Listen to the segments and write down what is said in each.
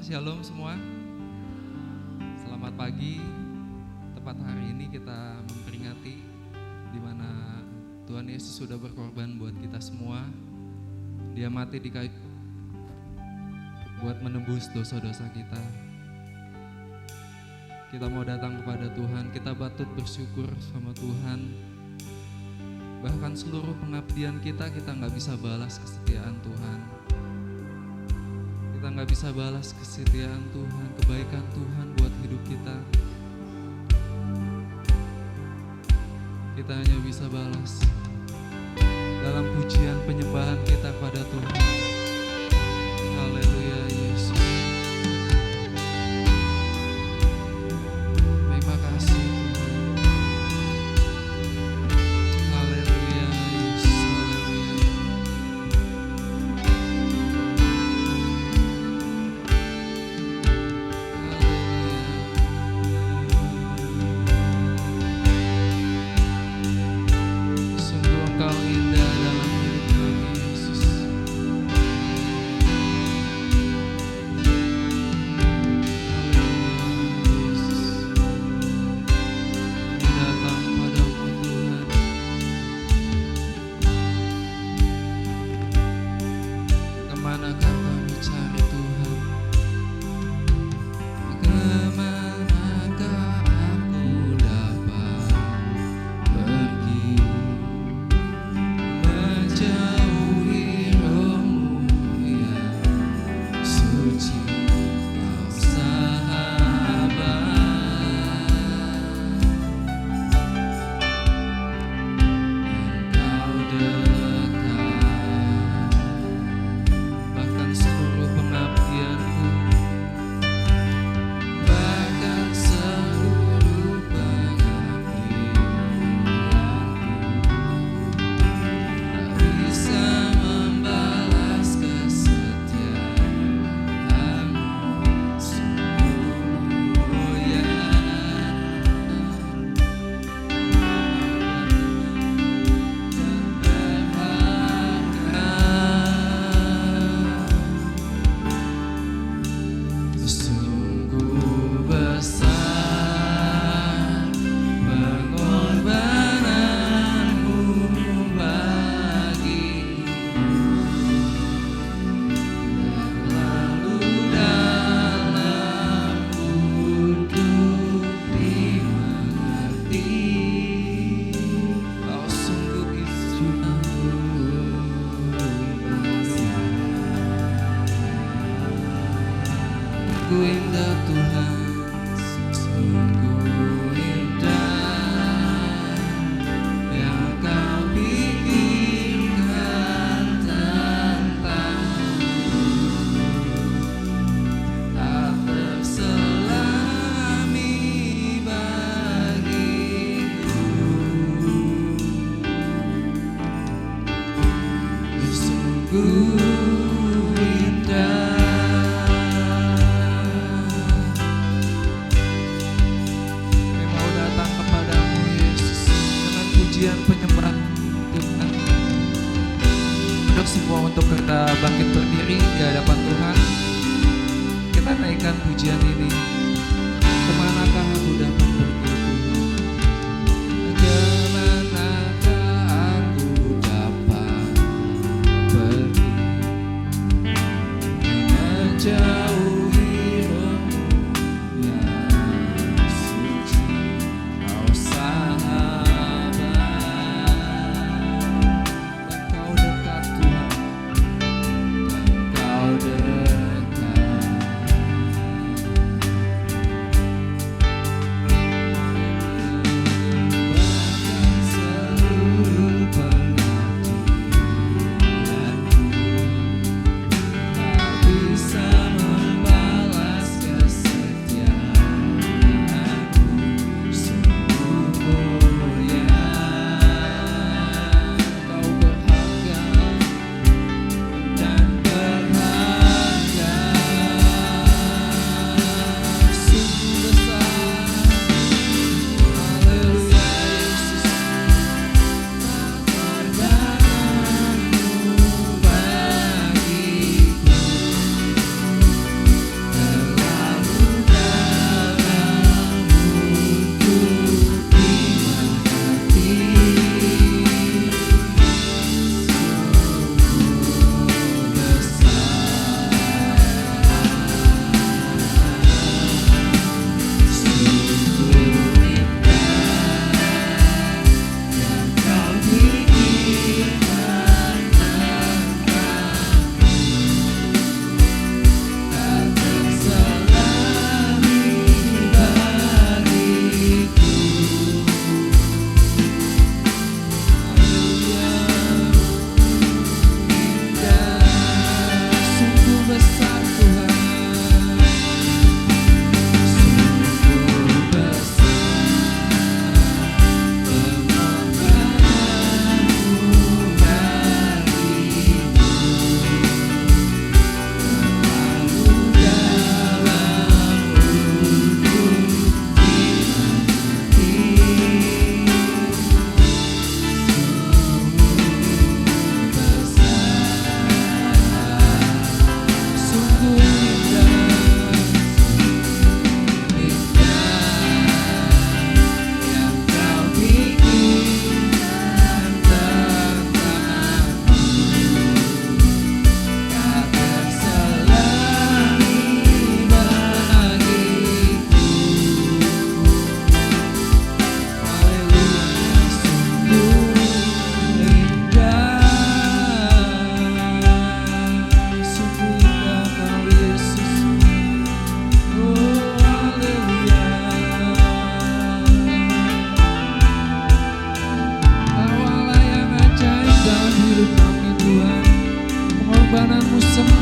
Shalom semua. Selamat pagi. Tepat hari ini kita memperingati di mana Tuhan Yesus sudah berkorban buat kita semua. Dia mati di kayu buat menebus dosa-dosa kita. Kita mau datang kepada Tuhan, kita patut bersyukur sama Tuhan. Bahkan seluruh pengabdian kita nggak bisa balas kesetiaan Tuhan. Kita nggak bisa balas kesetiaan Tuhan, kebaikan Tuhan buat hidup kita. Kita hanya bisa balas dalam pujian penyembahan kita pada Tuhan. Haleluya Yesus. Terima kasih Tuhan. Haleluya Yesus. Haleluya. Sungguh Engkau indah dalam hidup kami Yesus.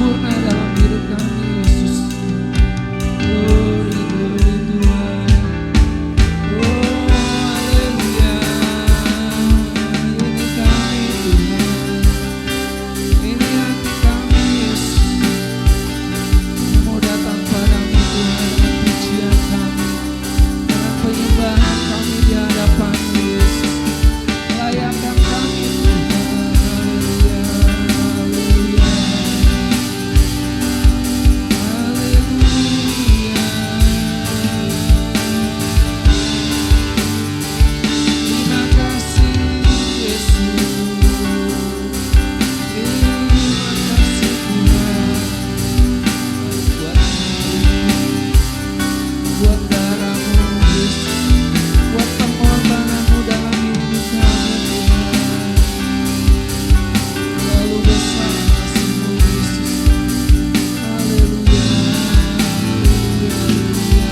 sempurna dalam hidup kami Yesus. Glory, glory Tuhan. Oh haleluya. Ini kami Tuhan, ini hati kami Yesus, yang mau datang padamu Tuhan dengan pujian kami, dengan penyembahan kami di hadapan-Mu Yesus. Layakkan kami Tuhan. Haleluya, haleluya, haleluya. Terima kasih Yesus. Terima kasih Tuhan buat darah-Mu Yesus, buat pengorbanan-Mu dalam hidup kami Tuhan. Terlalu besar kasih-Mu Yesus. Haleluya, haleluya, haleluya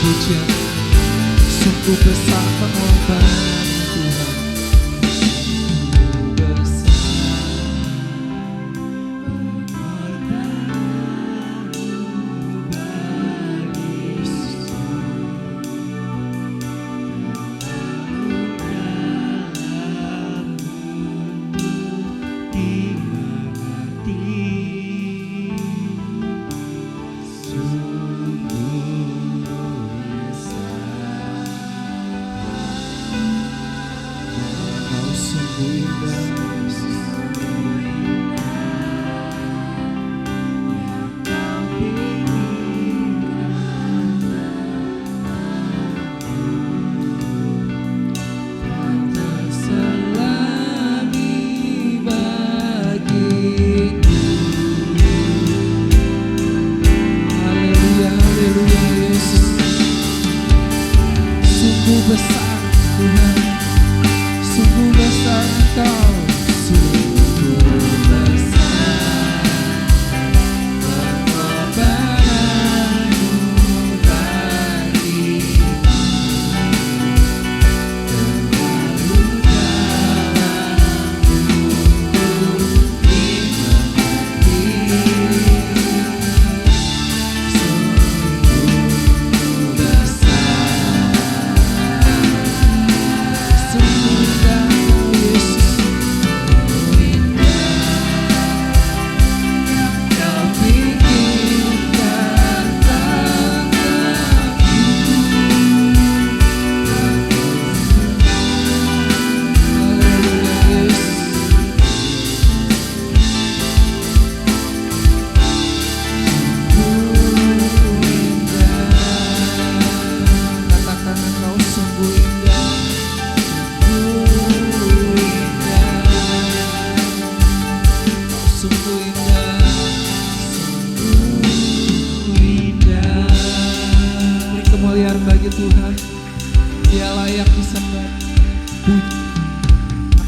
pujian. Sungguh besar pengorbanan Tuhan. Sungguh besar pengorbanan-Mu bagi Yesus. Kau sungguh indah Yesus. Terselami bagiku. Haleluya, haleluya Yesus. Sungguh besar Tuhan, sungguh besar Engkau, sungguh besar pengorbanan-Mu bagiku. Terlalu dalam untuk dimengerti. Sungguh besar, sungguh indah Kau Yesus. Kau pikirkan tentangku. Haleluya Yesus. Sungguh indah. Katakan Engkau sungguh indah. Sungguh indah. Kau sungguh indah. Sungguh indah. Beri kemuliaan bagi Tuhan. Dia layak disembah.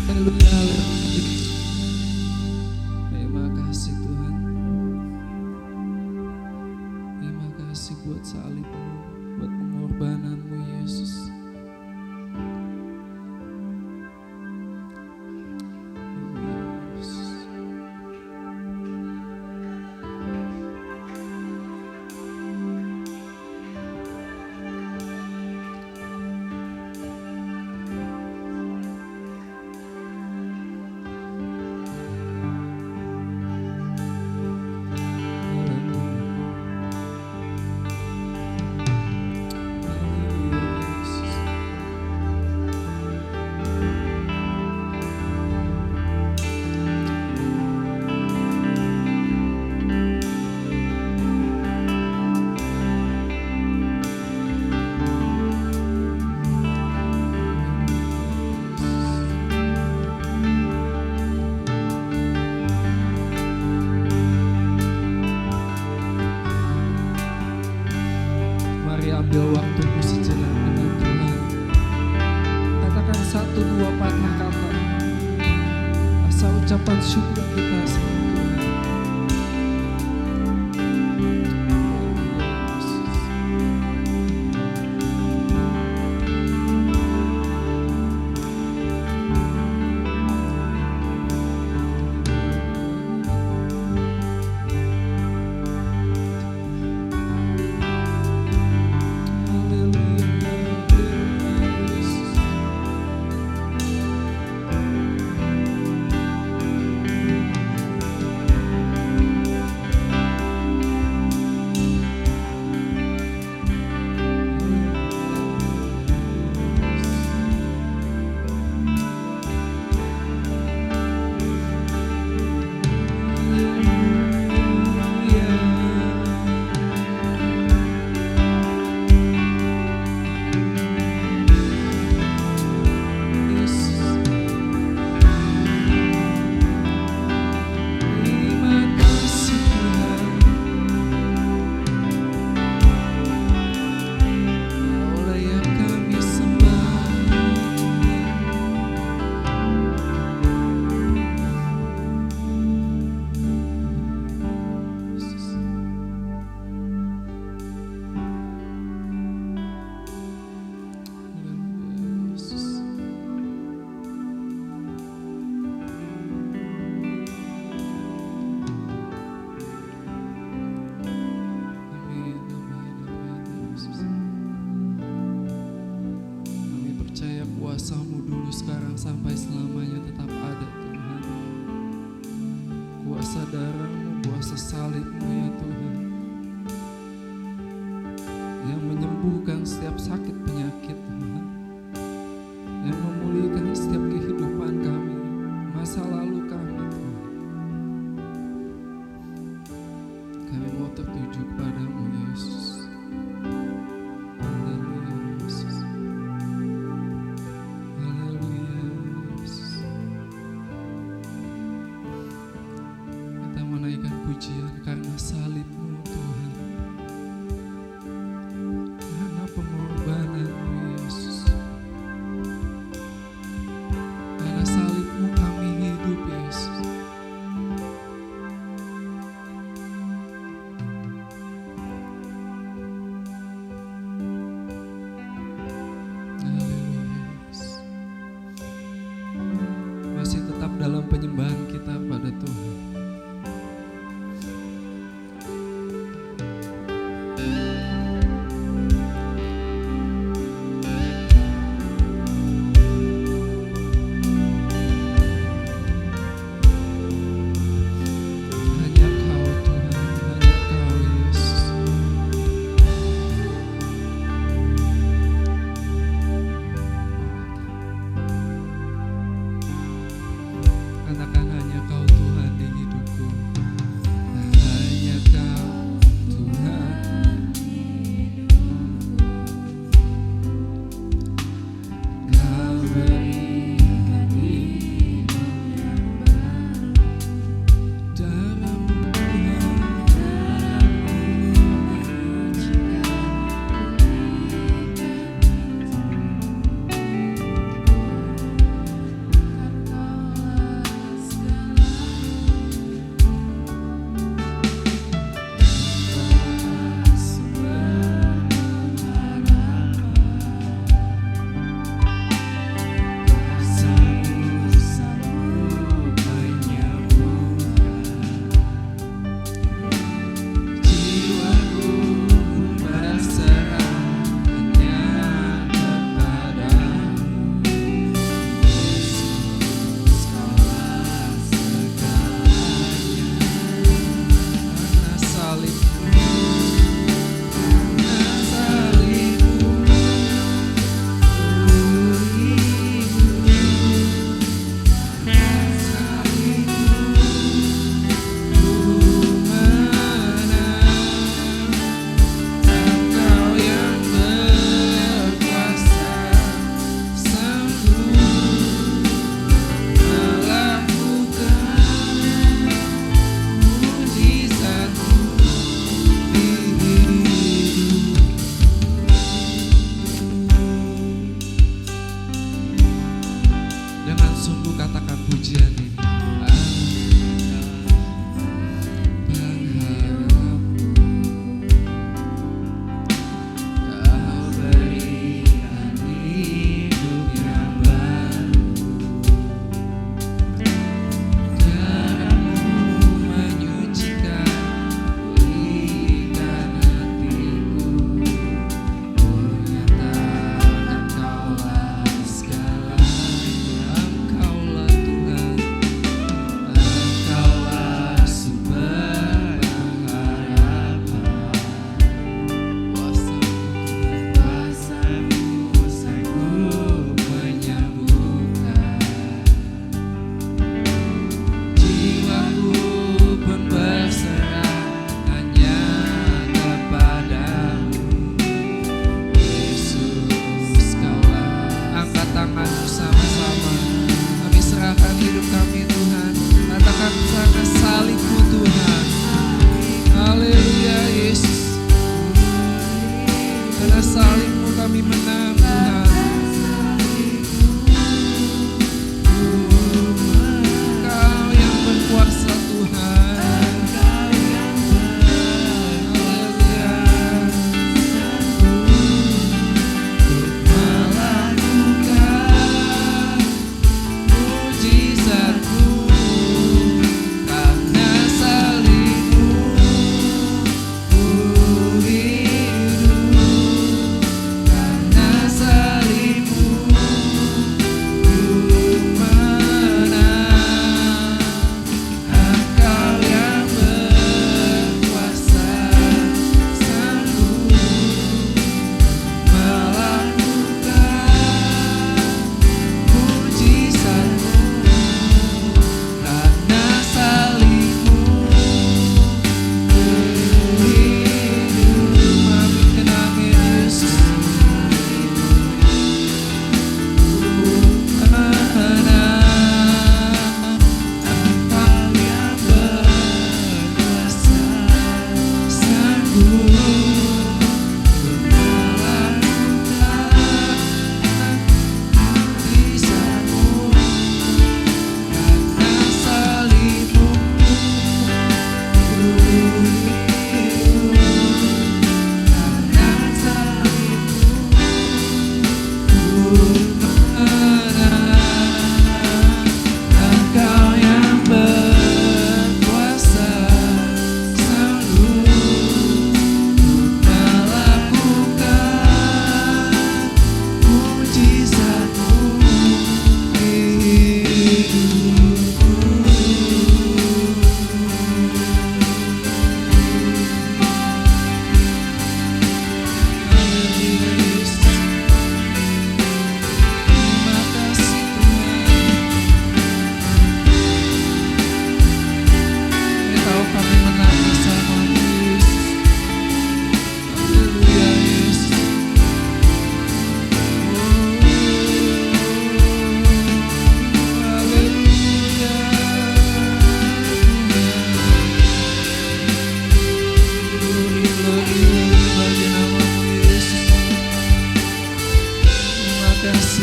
Haleluya, haleluya. Terima kasih Tuhan. Terima kasih buat salib-Mu, buat pengorbanan-Mu Yesus. Yesus. Mari ambil waktumu sejenak dengan Tuhan. Katakan 1-2 patah kata. Asal ucapan syukur kita sama Tuhan. Kuasa-Mu dulu sekarang sampai selamanya tetap ada Tuhan. Kuasa darah-Mu, kuasa salib-Mu ya Tuhan, yang menyembuhkan setiap sakit penyakit Tuhan, yang memulihkan setiap kehidupan kami, masa lalu kami Tuhan. Kami mau tertuju kepada-Mu Yesus. Pujian karena salib-Mu Tuhan, karena pengorbanan-Mu Yesus, karena salib-Mu kami hidup Yesus.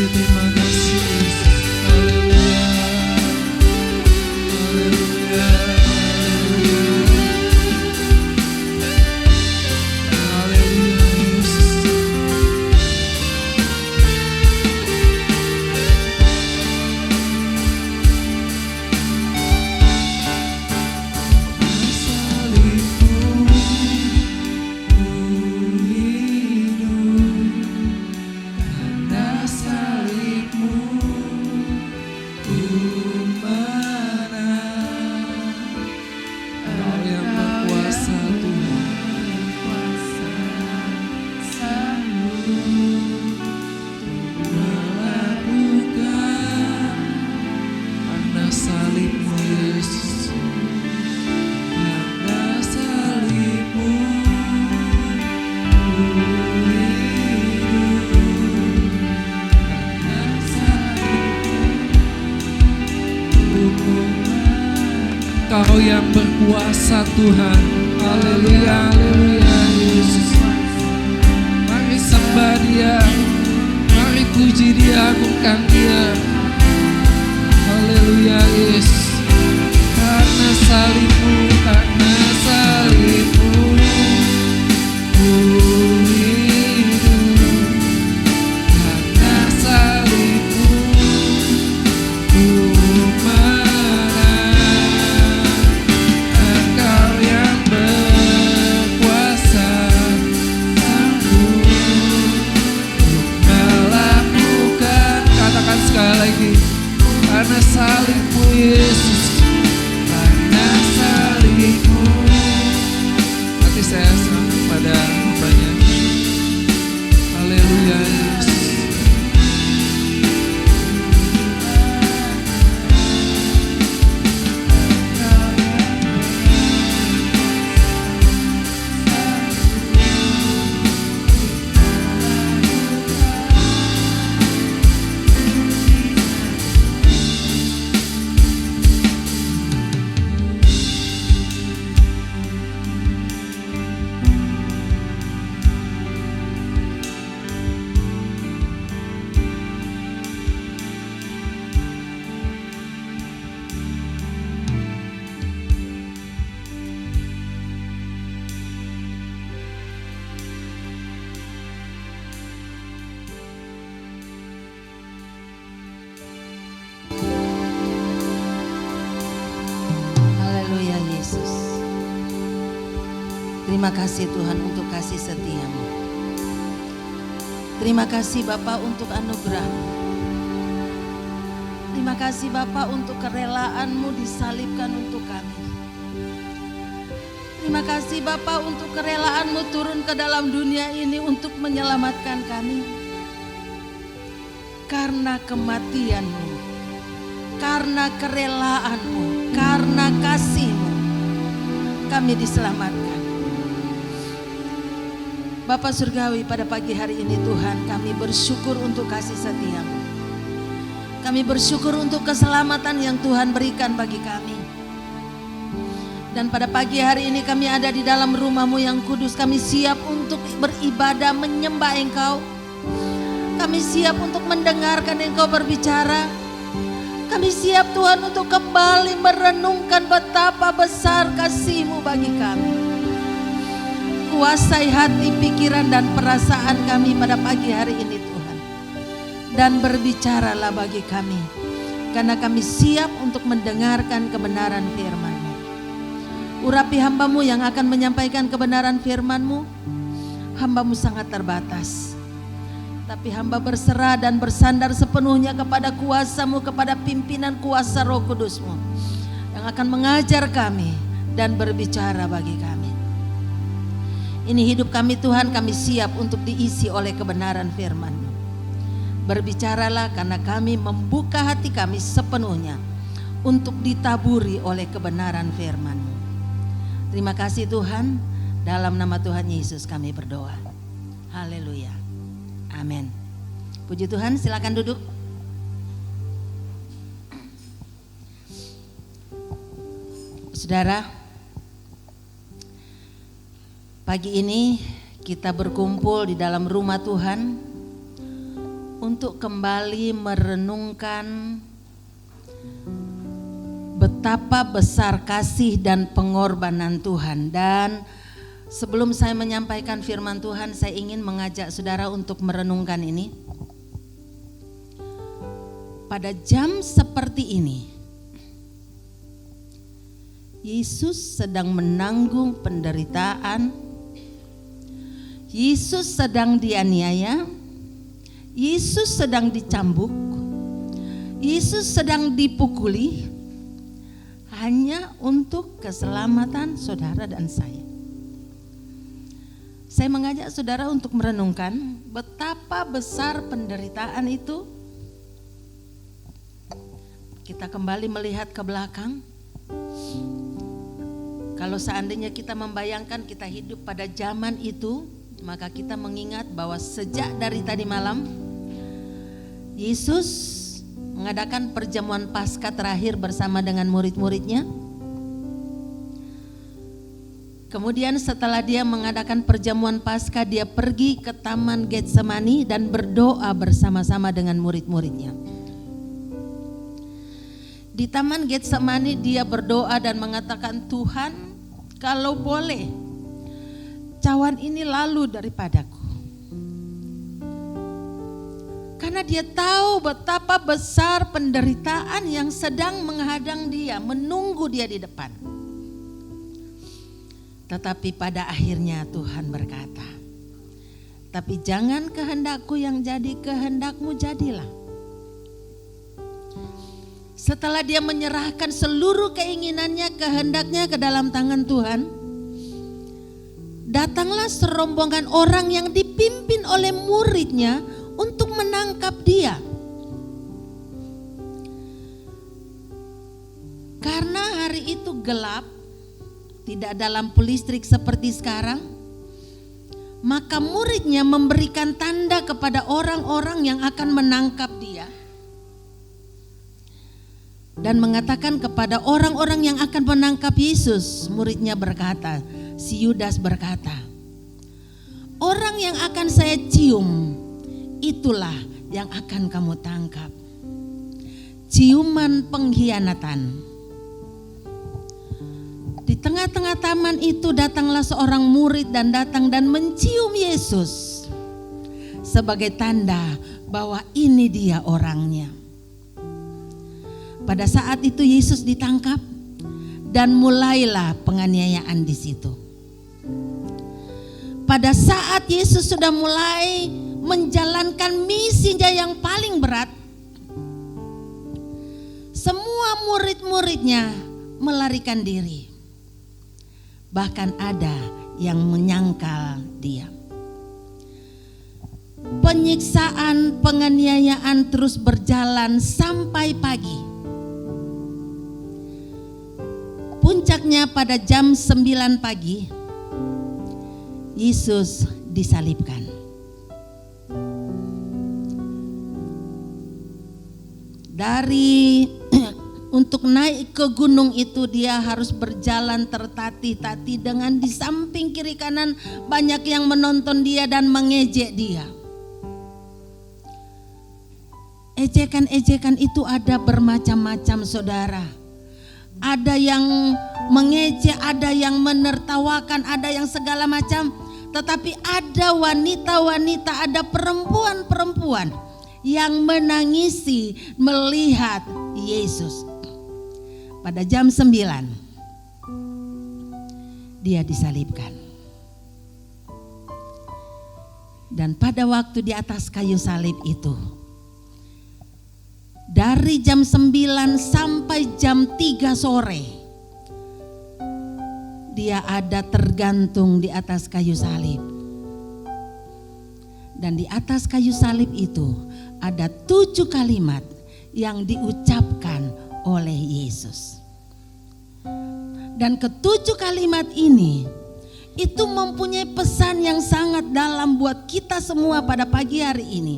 terima kasih Yesus. Haleluya. Haleluya. Haleluya Yesus. Engkau yang berkuasa Tuhan. Haleluya, haleluya Yesus. Mari sembah Dia, mari puji Dia, agungkan Dia. Haleluya Yesus. Karena salibmu, karena salibmu ku hidup. Karena salibmu ku sekali lagi, karena salibmu Yesus, karena salibmu. Hati saya serahkan pada hamba-Nya. Haleluya Yesus. Terima kasih Tuhan untuk kasih setia-Mu. Terima kasih Bapa untuk anugerah-Mu. Terima kasih Bapa untuk kerelaan-Mu disalibkan untuk kami. Terima kasih Bapa untuk kerelaan-Mu turun ke dalam dunia ini untuk menyelamatkan kami. Karena kematian-Mu, karena kerelaan-Mu, karena kasih-Mu, kami diselamatkan. Bapa Surgawi, pada pagi hari ini Tuhan, kami bersyukur untuk kasih setia-Mu. Kami bersyukur untuk keselamatan yang Tuhan berikan bagi kami. Dan pada pagi hari ini kami ada di dalam rumah-Mu yang kudus. Kami siap untuk beribadah, menyembah Engkau. Kami siap untuk mendengarkan Engkau berbicara. Kami siap Tuhan untuk kembali merenungkan betapa besar kasih-Mu bagi kami. Kuasai hati, pikiran, dan perasaan kami pada pagi hari ini Tuhan. Dan berbicaralah bagi kami. Karena kami siap untuk mendengarkan kebenaran firman-Mu. Urapi hamba-Mu yang akan menyampaikan kebenaran firman-Mu. Hamba-Mu sangat terbatas. Tapi hamba berserah dan bersandar sepenuhnya kepada kuasa-Mu, kepada pimpinan kuasa Roh Kudus-Mu. Yang akan mengajar kami dan berbicara bagi kami. Ini hidup kami Tuhan, kami siap untuk diisi oleh kebenaran firman-Mu. Berbicaralah karena kami membuka hati kami sepenuhnya untuk ditaburi oleh kebenaran firman-Mu. Terima kasih Tuhan, dalam nama Tuhan Yesus kami berdoa. Haleluya. Amin. Puji Tuhan, silakan duduk. Saudara, pagi ini kita berkumpul di dalam rumah Tuhan untuk kembali merenungkan betapa besar kasih dan pengorbanan Tuhan. Dan sebelum saya menyampaikan firman Tuhan, saya ingin mengajak saudara untuk merenungkan ini. Pada jam seperti ini, Yesus sedang menanggung penderitaan, Yesus sedang dianiaya, Yesus sedang dicambuk, Yesus sedang dipukuli, hanya untuk keselamatan saudara dan saya. Saya mengajak saudara untuk merenungkan betapa besar penderitaan itu. Kita kembali melihat ke belakang. Kalau seandainya kita membayangkan kita hidup pada zaman itu, maka kita mengingat bahwa sejak dari tadi malam Yesus mengadakan perjamuan Paskah terakhir bersama dengan murid-muridnya. Kemudian setelah dia mengadakan perjamuan Paskah, dia pergi ke Taman Getsemani dan berdoa bersama-sama dengan murid-muridnya. Di Taman Getsemani dia berdoa dan mengatakan, Tuhan, kalau boleh cawan ini lalu daripadaku. Karena dia tahu betapa besar penderitaan yang sedang menghadang dia, menunggu dia di depan. Tetapi pada akhirnya Tuhan berkata, tapi jangan kehendakku yang jadi, kehendakmu jadilah. Setelah dia menyerahkan seluruh keinginannya, kehendaknya ke dalam tangan Tuhan, datanglah serombongan orang yang dipimpin oleh muridnya untuk menangkap dia. Karena hari itu gelap, tidak ada lampu listrik seperti sekarang, maka muridnya memberikan tanda kepada orang-orang yang akan menangkap dia dan mengatakan kepada orang-orang yang akan menangkap Yesus. Muridnya berkata, si Yudas berkata, orang yang akan saya cium, itulah yang akan kamu tangkap. Ciuman pengkhianatan. Di tengah-tengah taman itu datanglah seorang murid dan datang dan mencium Yesus sebagai tanda bahwa ini dia orangnya. Pada saat itu Yesus ditangkap dan mulailah penganiayaan di situ. Pada saat Yesus sudah mulai menjalankan misinya yang paling berat, semua murid-muridnya melarikan diri. Bahkan ada yang menyangkal dia. Penyiksaan, penganiayaan terus berjalan sampai pagi. Puncaknya pada jam 9 pagi, Yesus disalibkan. Dari untuk naik ke gunung itu dia harus berjalan tertatih-tatih dengan di samping kiri kanan banyak yang menonton dia dan mengejek dia. Ejekan-ejekan itu ada bermacam-macam saudara. Ada yang mengejek, ada yang menertawakan, ada yang segala macam. Tetapi ada wanita-wanita, ada perempuan-perempuan yang menangisi melihat Yesus. Pada jam 9 dia disalibkan. Dan pada waktu di atas kayu salib itu, dari jam 9 sampai jam 3 sore, dia ada tergantung di atas kayu salib. Dan di atas kayu salib itu ada 7 kalimat yang diucapkan oleh Yesus. Dan ke-7 kalimat ini itu mempunyai pesan yang sangat dalam buat kita semua pada pagi hari ini.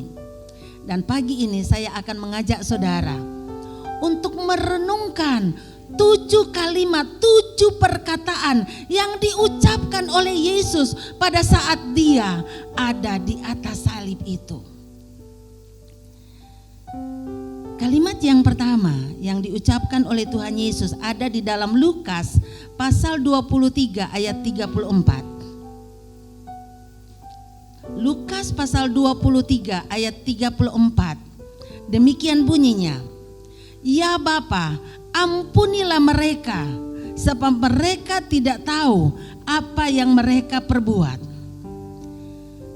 Dan pagi ini saya akan mengajak saudara untuk merenungkan 7 kalimat, 7 perkataan yang diucapkan oleh Yesus pada saat dia ada di atas salib itu. Kalimat yang pertama yang diucapkan oleh Tuhan Yesus ada di dalam Lukas pasal 23 ayat 34. Lukas pasal 23 ayat 34. Demikian bunyinya, "Ya Bapa, ampunilah mereka, sebab mereka tidak tahu apa yang mereka perbuat."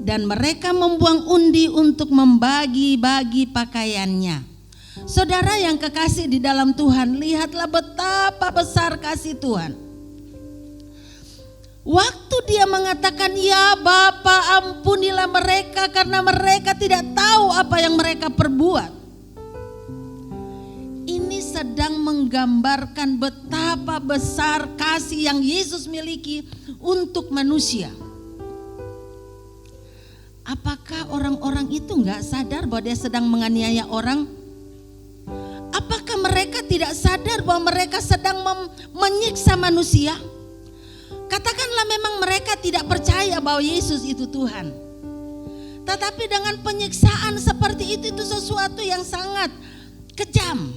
Dan mereka membuang undi untuk membagi-bagi pakaiannya. Saudara yang kekasih di dalam Tuhan, lihatlah betapa besar kasih Tuhan. Waktu dia mengatakan, "Ya Bapa, ampunilah mereka karena mereka tidak tahu apa yang mereka perbuat." Ini sedang menggambarkan betapa besar kasih yang Yesus miliki untuk manusia. Apakah orang-orang itu enggak sadar bahwa dia sedang menganiaya orang? Apakah mereka tidak sadar bahwa mereka sedang menyiksa manusia? Katakanlah memang mereka tidak percaya bahwa Yesus itu Tuhan. Tetapi dengan penyiksaan seperti itu sesuatu yang sangat kejam.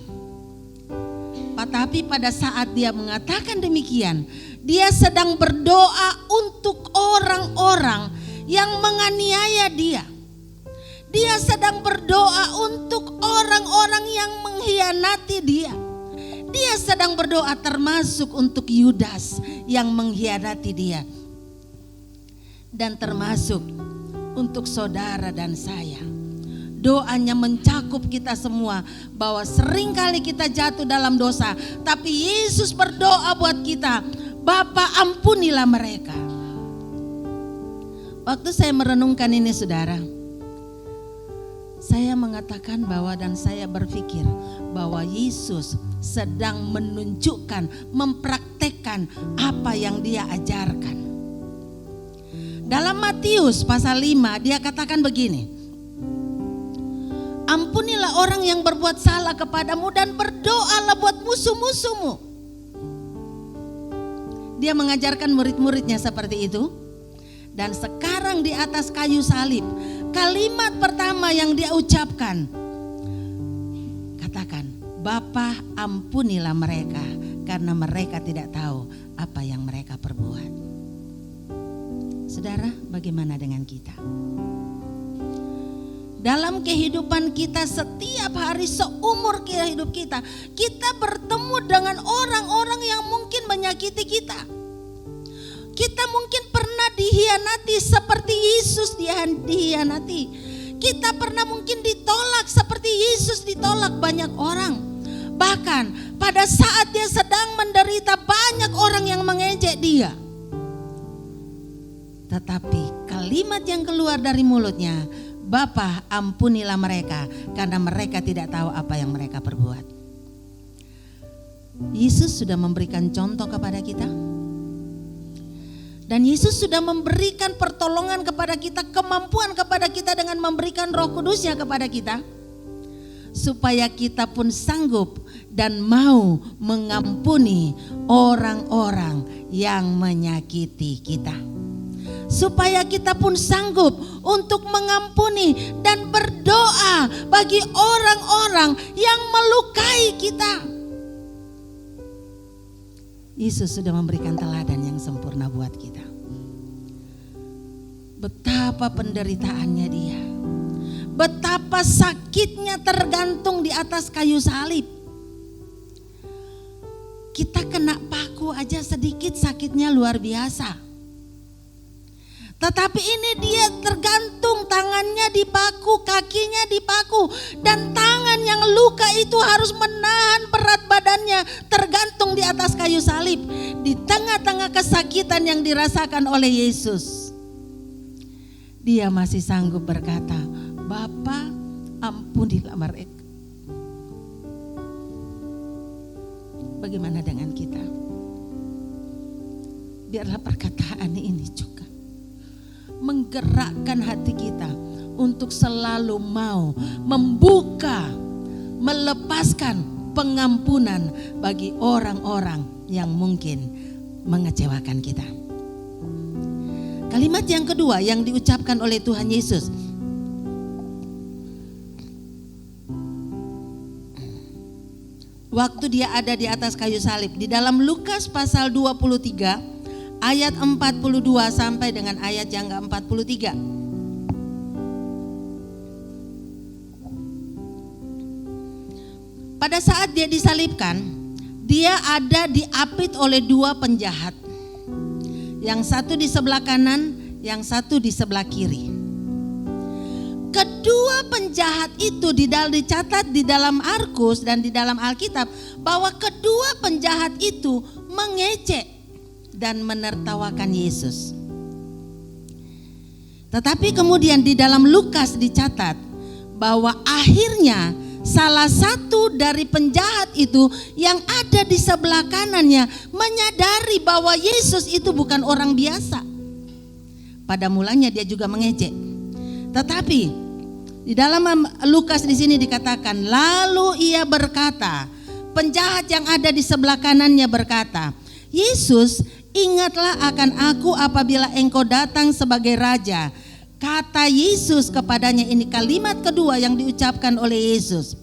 Tetapi pada saat dia mengatakan demikian, dia sedang berdoa untuk orang-orang yang menganiaya dia. Dia sedang berdoa untuk orang-orang yang mengkhianati dia. Dia sedang berdoa termasuk untuk Yudas yang mengkhianati dia. Dan termasuk untuk saudara dan saya. Doanya mencakup kita semua bahwa seringkali kita jatuh dalam dosa. Tapi Yesus berdoa buat kita, "Bapa, ampunilah mereka." Waktu saya merenungkan ini saudara, saya mengatakan bahwa dan saya berpikir bahwa Yesus sedang menunjukkan, mempraktekkan apa yang dia ajarkan. Dalam Matius pasal 5 dia katakan begini, "Ampunilah orang yang berbuat salah kepadamu dan berdoalah buat musuh-musuhmu." Dia mengajarkan murid-muridnya seperti itu. Dan sekarang di atas kayu salib, kalimat pertama yang dia ucapkan, katakan, "Bapa, ampunilah mereka karena mereka tidak tahu apa yang mereka perbuat." Saudara, bagaimana dengan kita? Dalam kehidupan kita setiap hari seumur hidup kita, kita bertemu dengan orang-orang yang mungkin menyakiti kita. Kita mungkin pernah dihianati seperti Yesus dihianati. Kita pernah mungkin ditolak seperti Yesus ditolak banyak orang. Bahkan pada saat dia sedang menderita, banyak orang yang mengejek dia. Tetapi kalimat yang keluar dari mulutnya, "Bapa, ampunilah mereka karena mereka tidak tahu apa yang mereka perbuat." Yesus sudah memberikan contoh kepada kita. Dan Yesus sudah memberikan pertolongan kepada kita, kemampuan kepada kita dengan memberikan Roh Kudusnya kepada kita. Supaya kita pun sanggup dan mau mengampuni orang-orang yang menyakiti kita. Supaya kita pun sanggup untuk mengampuni dan berdoa bagi orang-orang yang melukai kita. Yesus sudah memberikan teladan yang sempurna buat kita. Betapa penderitaannya dia. Betapa sakitnya tergantung di atas kayu salib. Kita kena paku aja sedikit sakitnya luar biasa. Tetapi ini dia tergantung, tangannya dipaku, kakinya dipaku, dan tangan yang luka itu harus menahan berat badannya tergantung di atas kayu salib. Di tengah-tengah kesakitan yang dirasakan oleh Yesus, dia masih sanggup berkata, "Bapa, ampunilah mereka." Bagaimana dengan kita? Biarlah perkataan ini juga menggerakkan hati kita untuk selalu mau membuka, melepaskan pengampunan bagi orang-orang yang mungkin mengecewakan kita. Kalimat yang kedua yang diucapkan oleh Tuhan Yesus, waktu dia ada di atas kayu salib. Di dalam Lukas pasal 23 ayat 42 sampai dengan ayat yang ke-43. Pada saat dia disalibkan, dia ada diapit oleh dua penjahat. Yang satu di sebelah kanan, yang satu di sebelah kiri. Kedua penjahat itu dicatat di dalam Markus dan di dalam Alkitab bahwa kedua penjahat itu mengejek dan menertawakan Yesus. Tetapi kemudian di dalam Lukas dicatat bahwa akhirnya salah satu dari penjahat itu yang ada di sebelah kanannya menyadari bahwa Yesus itu bukan orang biasa. Pada mulanya dia juga mengejek. Tetapi di dalam Lukas di sini dikatakan, lalu ia berkata, penjahat yang ada di sebelah kanannya berkata, Yesus, ingatlah akan aku apabila engkau datang sebagai raja. Kata Yesus kepadanya, ini kalimat kedua yang diucapkan oleh Yesus.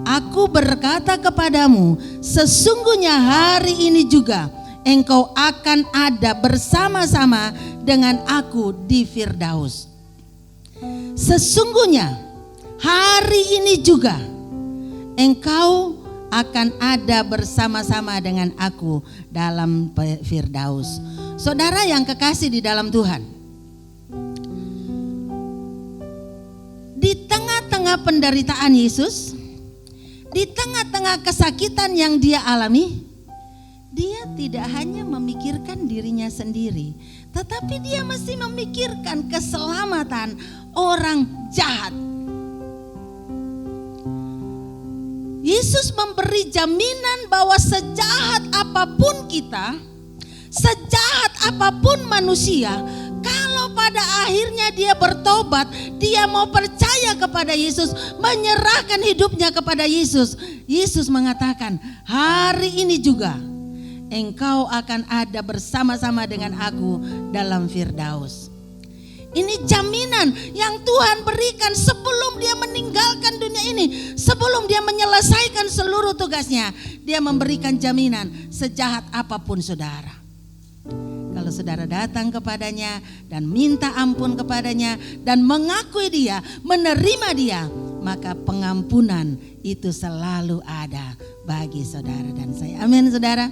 Aku berkata kepadamu, sesungguhnya hari ini juga engkau akan ada bersama-sama dengan aku di Firdaus. Sesungguhnya hari ini juga engkau akan ada bersama-sama dengan aku dalam Firdaus. Saudara yang kekasih di dalam Tuhan, di tengah-tengah penderitaan Yesus, di tengah-tengah kesakitan yang dia alami, dia tidak hanya memikirkan dirinya sendiri, tetapi dia masih memikirkan keselamatan orang jahat. Yesus memberi jaminan bahwa sejahat apapun kita, sejahat apapun manusia, kalau pada akhirnya dia bertobat, dia mau percaya kepada Yesus, menyerahkan hidupnya kepada Yesus, Yesus mengatakan, hari ini juga engkau akan ada bersama-sama dengan aku dalam Firdaus. Ini jaminan yang Tuhan berikan sebelum dia meninggalkan dunia ini, sebelum dia menyelesaikan seluruh tugasnya. Dia memberikan jaminan sejahat apapun saudara, kalau saudara datang kepadanya dan minta ampun kepadanya dan mengakui dia, menerima dia, maka pengampunan itu selalu ada bagi saudara dan saya. Amin saudara.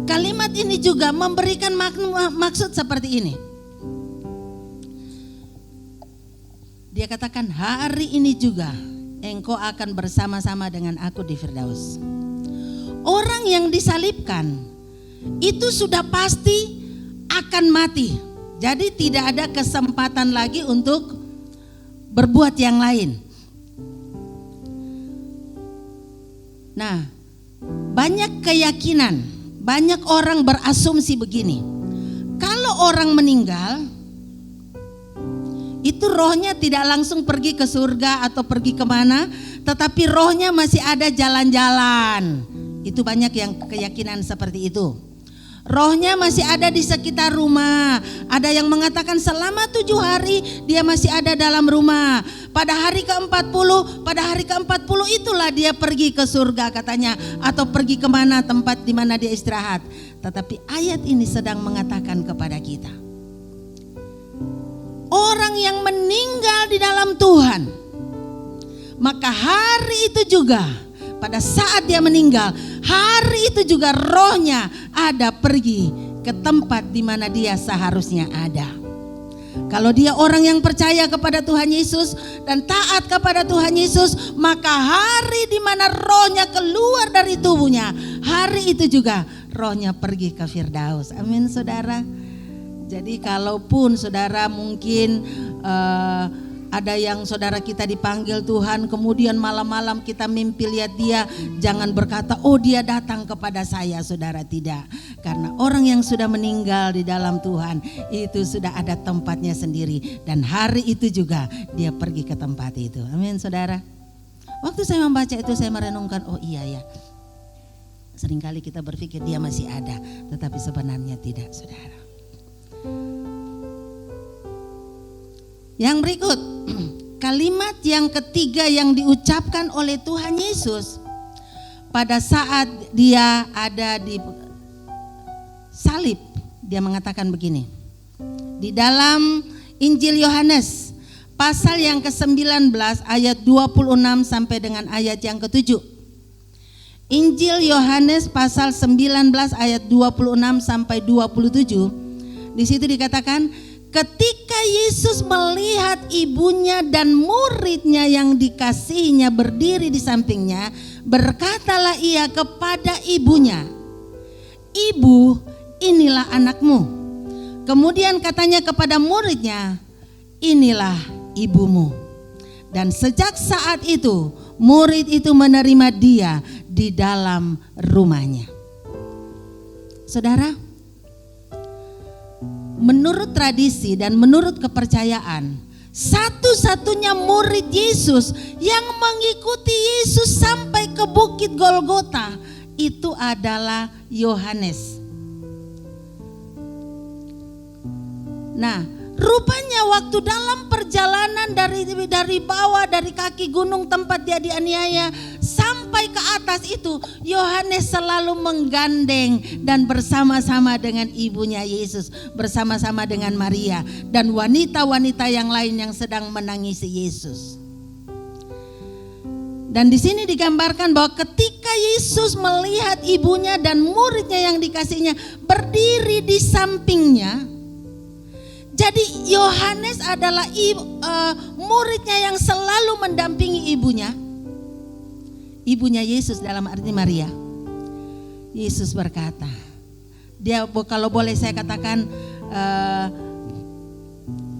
Kalimat ini juga memberikan maksud seperti ini. Dia katakan, hari ini juga engkau akan bersama-sama dengan aku di Firdaus. Orang yang disalibkan itu sudah pasti akan mati. Jadi tidak ada kesempatan lagi untuk berbuat yang lain. Nah, banyak keyakinan, banyak orang berasumsi begini. Kalau orang meninggal, itu rohnya tidak langsung pergi ke surga atau pergi kemana, tetapi rohnya masih ada jalan-jalan. Itu banyak yang keyakinan seperti itu. Rohnya masih ada di sekitar rumah. Ada yang mengatakan selama 7 hari dia masih ada dalam rumah. Pada hari ke-40 itulah dia pergi ke surga katanya, atau pergi kemana, tempat di mana dia istirahat. Tetapi ayat ini sedang mengatakan kepada kita, orang yang meninggal di dalam Tuhan, maka hari itu juga, pada saat dia meninggal, hari itu juga rohnya ada pergi ke tempat di mana dia seharusnya ada. Kalau dia orang yang percaya kepada Tuhan Yesus dan taat kepada Tuhan Yesus, maka hari di mana rohnya keluar dari tubuhnya, hari itu juga rohnya pergi ke Firdaus. Amin saudara. Jadi kalaupun saudara mungkin ada yang saudara kita dipanggil Tuhan, kemudian malam-malam kita mimpi lihat dia, jangan berkata, oh dia datang kepada saya, saudara, tidak. Karena orang yang sudah meninggal di dalam Tuhan itu sudah ada tempatnya sendiri, dan hari itu juga dia pergi ke tempat itu. Amin saudara. Waktu saya membaca itu saya merenungkan, oh iya ya, seringkali kita berpikir dia masih ada, tetapi sebenarnya tidak saudara. Yang berikut, kalimat yang ketiga yang diucapkan oleh Tuhan Yesus pada saat dia ada di salib, dia mengatakan begini. Di dalam Injil Yohanes pasal yang ke-19 ayat 26 sampai dengan ayat yang ke-7. Injil Yohanes pasal 19 ayat 26 sampai 27. Di situ dikatakan, ketika Yesus melihat ibunya dan muridnya yang dikasihinya berdiri di sampingnya, berkatalah ia kepada ibunya, "Ibu, inilah anakmu." Kemudian katanya kepada muridnya, "Inilah ibumu." Dan sejak saat itu murid itu menerima dia di dalam rumahnya. Saudara, menurut tradisi dan menurut kepercayaan, satu-satunya murid Yesus yang mengikuti Yesus sampai ke Bukit Golgota itu adalah Yohanes. Nah, rupanya waktu dalam perjalanan dari bawah, dari kaki gunung tempat dia dianiaya sampai ke atas itu, Yohanes selalu menggandeng dan bersama-sama dengan ibunya Yesus, bersama-sama dengan Maria dan wanita-wanita yang lain yang sedang menangisi Yesus. Dan di sini digambarkan bahwa ketika Yesus melihat ibunya dan muridnya yang dikasihnya berdiri di sampingnya, jadi Yohanes adalah muridnya yang selalu mendampingi ibunya. Ibunya Yesus dalam arti Maria. Yesus berkata, dia kalau boleh saya katakan,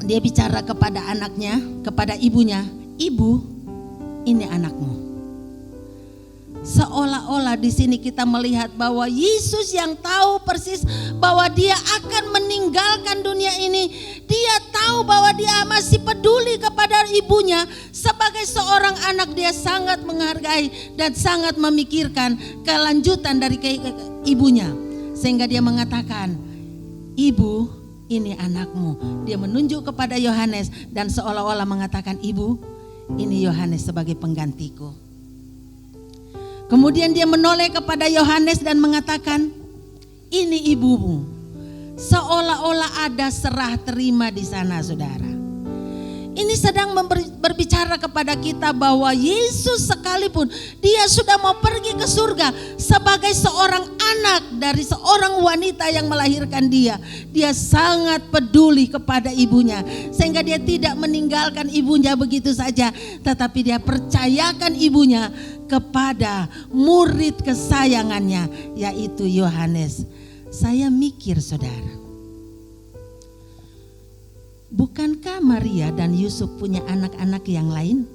dia bicara kepada anaknya, kepada ibunya, "Ibu, ini anakmu." Seolah-olah di sini kita melihat bahwa Yesus yang tahu persis bahwa dia akan meninggalkan dunia ini, dia tahu bahwa dia masih peduli kepada ibunya. Sebagai seorang anak, dia sangat menghargai dan sangat memikirkan kelanjutan dari ibunya, sehingga dia mengatakan, "Ibu, ini anakmu." Dia menunjuk kepada Yohanes dan seolah-olah mengatakan, "Ibu, ini Yohanes sebagai penggantiku." Kemudian dia menoleh kepada Yohanes dan mengatakan, "Ini ibumu." Seolah-olah ada serah terima di sana, saudara. Ini sedang berbicara kepada kita bahwa Yesus sekalipun dia sudah mau pergi ke surga sebagai seorang anak dari seorang wanita yang melahirkan dia. Dia sangat peduli kepada ibunya sehingga dia tidak meninggalkan ibunya begitu saja, tetapi dia percayakan ibunya kepada murid kesayangannya, yaitu Yohanes. Saya mikir, saudara, bukankah Maria dan Yusuf punya anak-anak yang lain?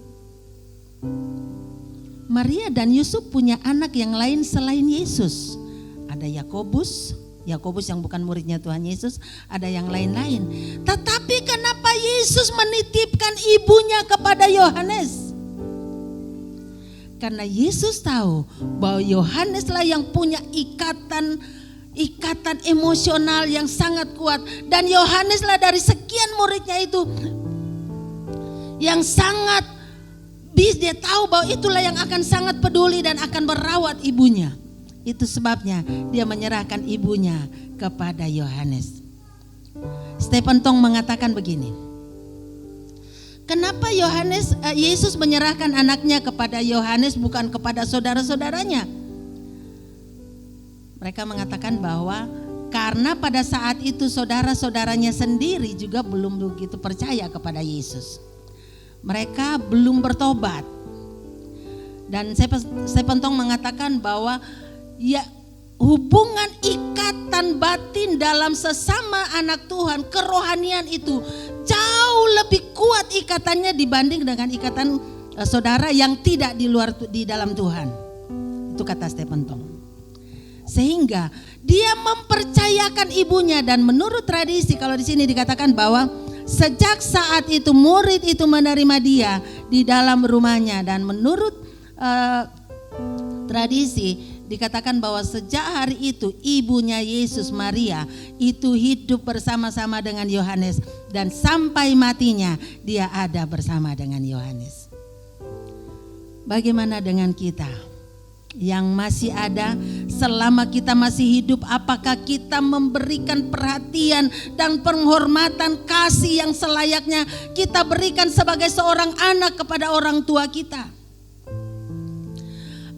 Maria dan Yusuf punya anak yang lain selain Yesus. Ada Yakobus yang bukan muridnya Tuhan Yesus, ada yang lain-lain. Tetapi kenapa Yesus menitipkan ibunya kepada Yohanes? Karena Yesus tahu bahwa Yohaneslah yang punya ikatan emosional yang sangat kuat, dan Yohaneslah dari sekian muridnya itu yang sangat dia tahu bahwa itulah yang akan sangat peduli dan akan merawat ibunya. Itu sebabnya dia menyerahkan ibunya kepada Yohanes. Stephen Tong mengatakan begini, kenapa Yesus menyerahkan anaknya kepada Yohanes bukan kepada saudara-saudaranya? Mereka mengatakan bahwa karena pada saat itu saudara-saudaranya sendiri juga belum begitu percaya kepada Yesus. Mereka belum bertobat. Dan Stephen Tong mengatakan bahwa ya, hubungan ikatan batin dalam sesama anak Tuhan, kerohanian itu jauh lebih kuat ikatannya dibanding dengan ikatan saudara yang tidak di dalam Tuhan. Itu kata Stephen Tong. Sehingga dia mempercayakan ibunya, dan menurut tradisi kalau di sini dikatakan bahwa sejak saat itu murid itu menerima dia di dalam rumahnya, dan menurut tradisi dikatakan bahwa sejak hari itu ibunya Yesus, Maria, itu hidup bersama-sama dengan Yohanes, dan sampai matinya dia ada bersama dengan Yohanes. Bagaimana dengan kita? yang masih ada selama kita masih hidup, apakah kita memberikan perhatian dan penghormatan kasih yang selayaknya kita berikan sebagai seorang anak kepada orang tua kita?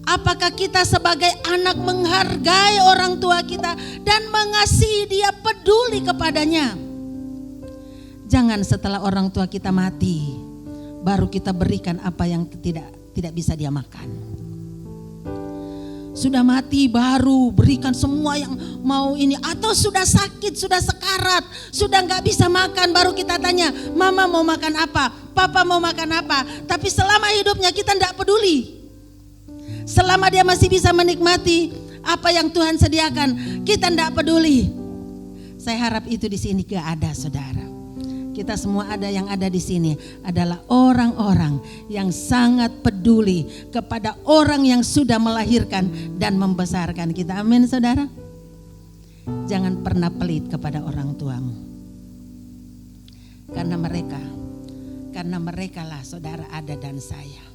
Apakah kita sebagai anak menghargai orang tua kita dan mengasihi dia, peduli kepadanya? Jangan setelah orang tua kita mati baru kita berikan apa yang tidak bisa dia makan. Sudah mati baru berikan semua yang mau ini, atau sudah sakit, sudah sekarat, sudah nggak bisa makan, baru kita tanya, mama mau makan apa, papa mau makan apa. Tapi selama hidupnya kita tidak peduli. Selama dia masih bisa menikmati apa yang Tuhan sediakan, kita tidak peduli. Saya harap itu di sini gak ada, saudara. Kita semua yang ada di sini adalah orang-orang yang sangat peduli kepada orang yang sudah melahirkan dan membesarkan kita. Amin, saudara. Jangan pernah pelit kepada orang tuamu. Karena mereka lah saudara ada dan saya.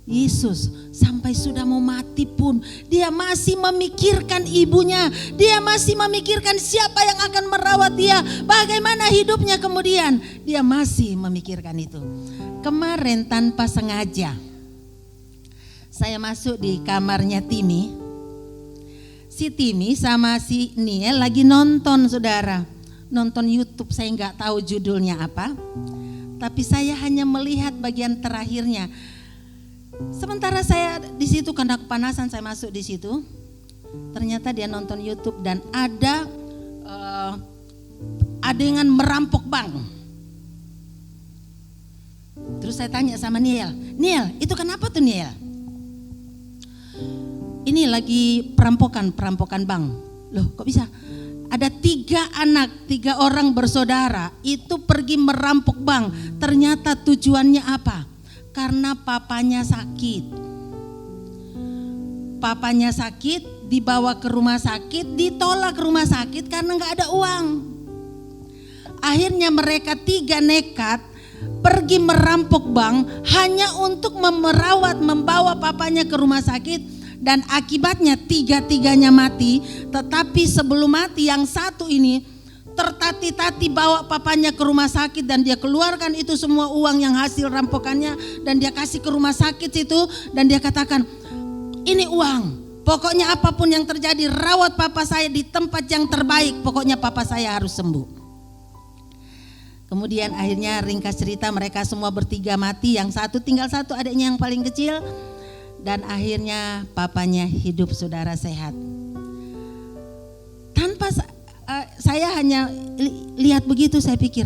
Yesus sampai sudah mau mati pun dia masih memikirkan ibunya, dia masih memikirkan siapa yang akan merawat dia, bagaimana hidupnya kemudian, dia masih memikirkan itu. Kemarin tanpa sengaja saya masuk di kamarnya Timi. Si Timi sama si Niel lagi nonton, saudara, nonton YouTube. Saya nggak tahu judulnya apa, tapi saya hanya melihat bagian terakhirnya. Sementara saya di situ karena kepanasan, saya masuk di situ. Ternyata dia nonton YouTube dan ada adegan merampok bank. Terus saya tanya sama Niel, itu kenapa tuh Niel? Ini lagi perampokan bank. Loh, kok bisa? Ada 3 orang bersaudara itu pergi merampok bank. Ternyata tujuannya apa? Karena papanya sakit. Papanya sakit, dibawa ke rumah sakit, ditolak rumah sakit karena gak ada uang. Akhirnya mereka 3 nekat pergi merampok bank hanya untuk membawa papanya ke rumah sakit. Dan akibatnya 3-tiganya mati. Tetapi sebelum mati yang satu ini tertati-tati bawa papanya ke rumah sakit dan dia keluarkan itu semua uang yang hasil rampokannya dan dia kasih ke rumah sakit itu dan dia katakan, ini uang, pokoknya apapun yang terjadi rawat papa saya di tempat yang terbaik, pokoknya papa saya harus sembuh. Kemudian akhirnya ringkas cerita mereka semua bertiga mati, yang tinggal satu adiknya yang paling kecil, dan akhirnya papanya hidup, saudara, sehat. Tanpa saya hanya lihat begitu, saya pikir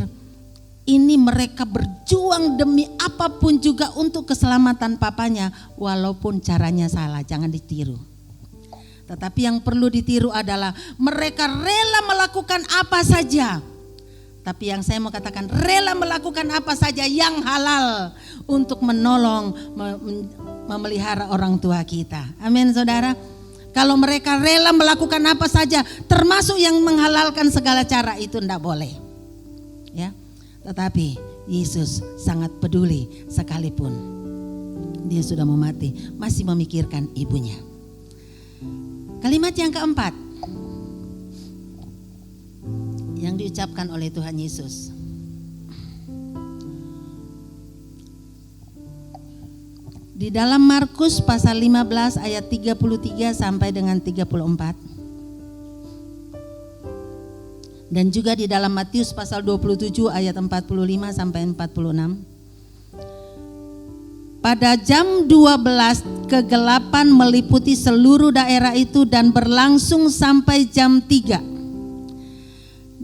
ini mereka berjuang demi apapun juga untuk keselamatan papanya, walaupun caranya salah, jangan ditiru. Tetapi yang perlu ditiru adalah mereka rela melakukan apa saja. Tapi yang saya mau katakan, rela melakukan apa saja yang halal untuk menolong, memelihara orang tua kita. Amin, saudara. Kalau mereka rela melakukan apa saja, termasuk yang menghalalkan segala cara, itu tidak boleh. Ya, tetapi Yesus sangat peduli sekalipun dia sudah mau mati, masih memikirkan ibunya. Kalimat yang keempat yang diucapkan oleh Tuhan Yesus. Di dalam Markus pasal 15 ayat 33 sampai dengan 34. Dan juga di dalam Matius pasal 27 ayat 45 sampai 46. Pada jam 12 kegelapan meliputi seluruh daerah itu dan berlangsung sampai jam 3.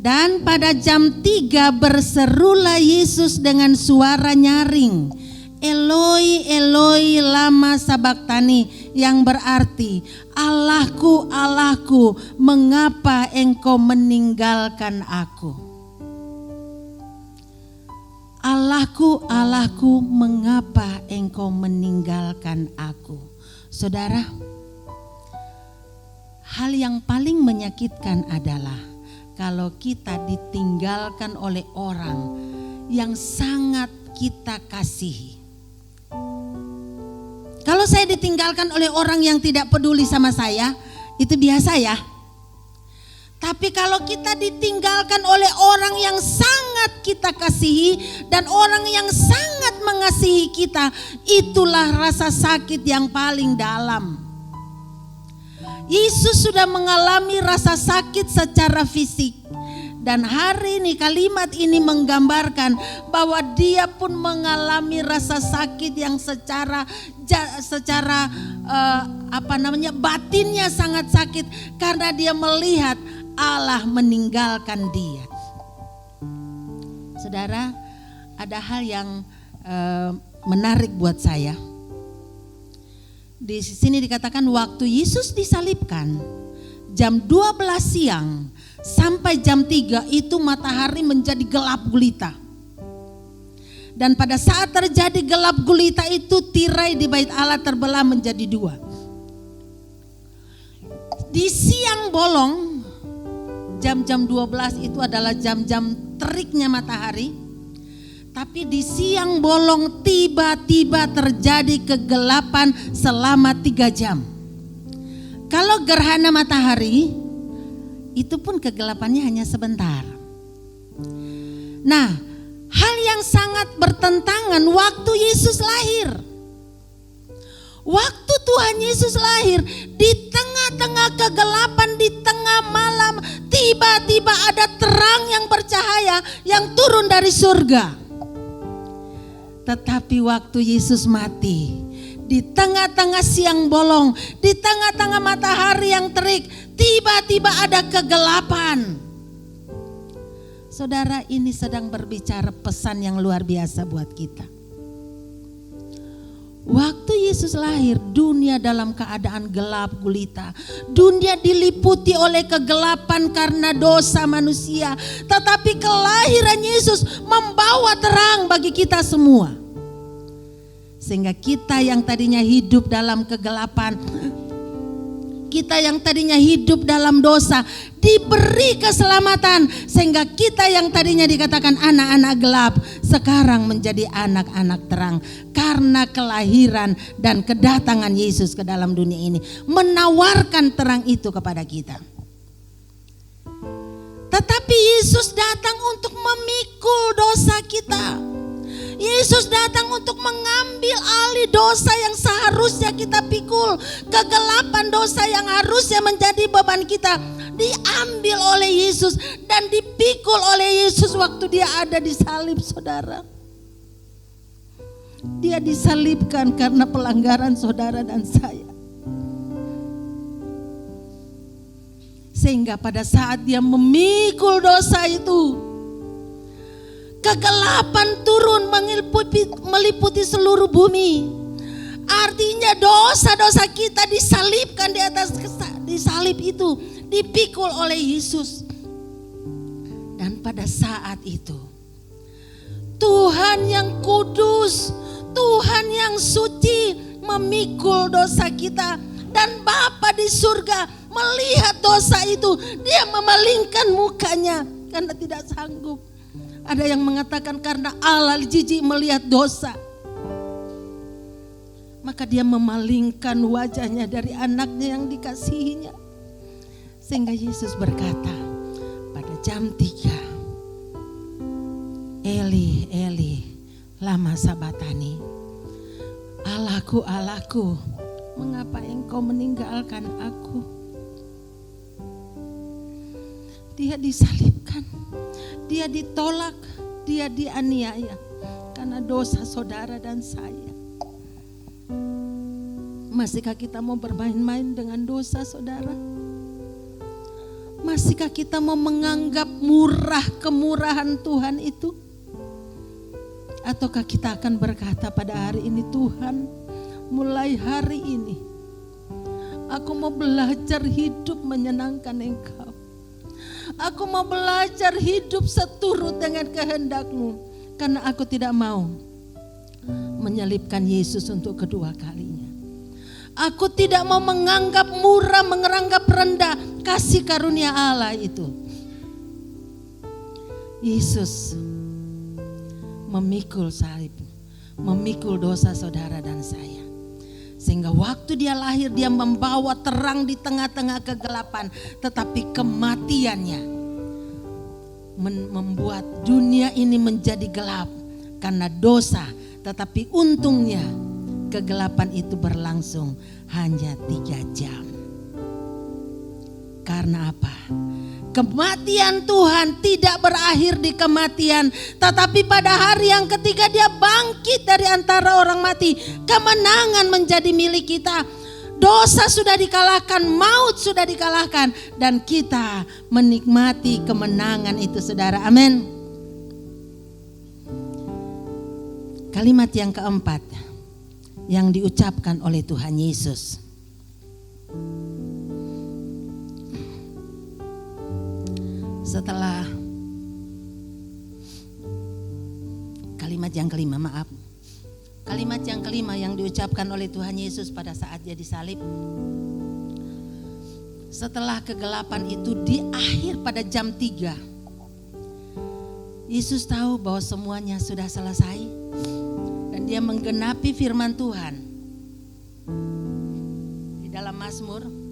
Dan pada jam 3 berserulah Yesus dengan suara nyaring, Eloi, Eloi, lama sabachthani, yang berarti, Allahku, Allahku, mengapa engkau meninggalkan aku? Allahku, Allahku, mengapa engkau meninggalkan aku? Saudara, hal yang paling menyakitkan adalah kalau kita ditinggalkan oleh orang yang sangat kita kasihi. Kalau Kalau saya ditinggalkan oleh orang yang tidak peduli sama saya, itu biasa ya. Tapi kalau kita ditinggalkan oleh orang yang sangat kita kasihi dan orang yang sangat mengasihi kita, itulah rasa sakit yang paling dalam. Yesus sudah mengalami rasa sakit secara fisik. Dan hari ini kalimat ini menggambarkan bahwa dia pun mengalami rasa sakit yang secara batinnya sangat sakit karena dia melihat Allah meninggalkan dia. Saudara, ada hal yang menarik buat saya. Di sini dikatakan waktu Yesus disalibkan jam 12 siang sampai jam 3 itu matahari menjadi gelap gulita. Dan pada saat terjadi gelap gulita itu tirai di bait Allah terbelah menjadi 2. Di siang bolong jam-jam 12 itu adalah jam-jam teriknya matahari. Tapi di siang bolong tiba-tiba terjadi kegelapan selama 3 jam. Kalau gerhana matahari itu pun kegelapannya hanya sebentar. Nah, hal yang sangat bertentangan waktu Yesus lahir. Waktu Tuhan Yesus lahir, di tengah-tengah kegelapan, di tengah malam, tiba-tiba ada terang yang bercahaya yang turun dari surga. Tetapi waktu Yesus mati, di tengah-tengah siang bolong, di tengah-tengah matahari yang terik, tiba-tiba ada kegelapan. Saudara, ini sedang berbicara pesan yang luar biasa buat kita. Waktu Yesus lahir, dunia dalam keadaan gelap gulita. Dunia diliputi oleh kegelapan karena dosa manusia. Tetapi kelahiran Yesus membawa terang bagi kita semua. Sehingga kita yang tadinya hidup dalam kegelapan, kita yang tadinya hidup dalam dosa, diberi keselamatan. Sehingga kita yang tadinya dikatakan anak-anak gelap, sekarang menjadi anak-anak terang. Karena kelahiran dan kedatangan Yesus ke dalam dunia ini menawarkan terang itu kepada kita. Tetapi Yesus datang untuk memikul dosa kita. Yesus datang untuk mengambil alih dosa yang seharusnya kita pikul. Kegelapan dosa yang harusnya menjadi beban kita diambil oleh Yesus dan dipikul oleh Yesus waktu dia ada di salib, saudara. Dia disalibkan karena pelanggaran saudara dan saya. Sehingga pada saat dia memikul dosa itu, kegelapan turun meliputi seluruh bumi. Artinya dosa-dosa kita disalibkan di salib itu, dipikul oleh Yesus. Dan pada saat itu Tuhan yang kudus, Tuhan yang suci memikul dosa kita. Dan Bapa di surga melihat dosa itu, dia memalingkan mukanya karena tidak sanggup. Ada yang mengatakan karena Allah jijik melihat dosa, maka dia memalingkan wajahnya dari anaknya yang dikasihinya. Sehingga Yesus berkata pada jam 3, Eli, Eli, lama sabatani. Allahku, Allahku, mengapa engkau meninggalkan aku? Dia disalibkan, dia ditolak, dia dianiaya karena dosa saudara dan saya. Masihkah kita mau bermain-main dengan dosa, saudara? Masihkah kita mau menganggap murah kemurahan Tuhan itu? Ataukah kita akan berkata pada hari ini, Tuhan, mulai hari ini aku mau belajar hidup menyenangkan Engkau. Aku mau belajar hidup seturut dengan kehendak-Mu. Karena aku tidak mau menyalibkan Yesus untuk kedua kalinya. Aku tidak mau menganggap murah, menganggap rendah kasih karunia Allah itu. Yesus memikul salib, memikul dosa saudara dan saya. Sehingga waktu dia lahir dia membawa terang di tengah-tengah kegelapan. Tetapi kematiannya membuat dunia ini menjadi gelap karena dosa. Tetapi untungnya kegelapan itu berlangsung hanya 3 jam. Karena apa? Kematian Tuhan tidak berakhir di kematian, tetapi pada hari yang ketiga dia bangkit dari antara orang mati. Kemenangan menjadi milik kita. Dosa sudah dikalahkan, maut sudah dikalahkan, dan kita menikmati kemenangan itu, saudara. Amin. Kalimat yang keempat yang diucapkan oleh Tuhan Yesus. Setelah kalimat yang kelima, kalimat yang kelima yang diucapkan oleh Tuhan Yesus pada saat dia disalib. Setelah kegelapan itu di akhir pada jam 3, Yesus tahu bahwa semuanya sudah selesai dan dia menggenapi firman Tuhan di dalam Mazmur.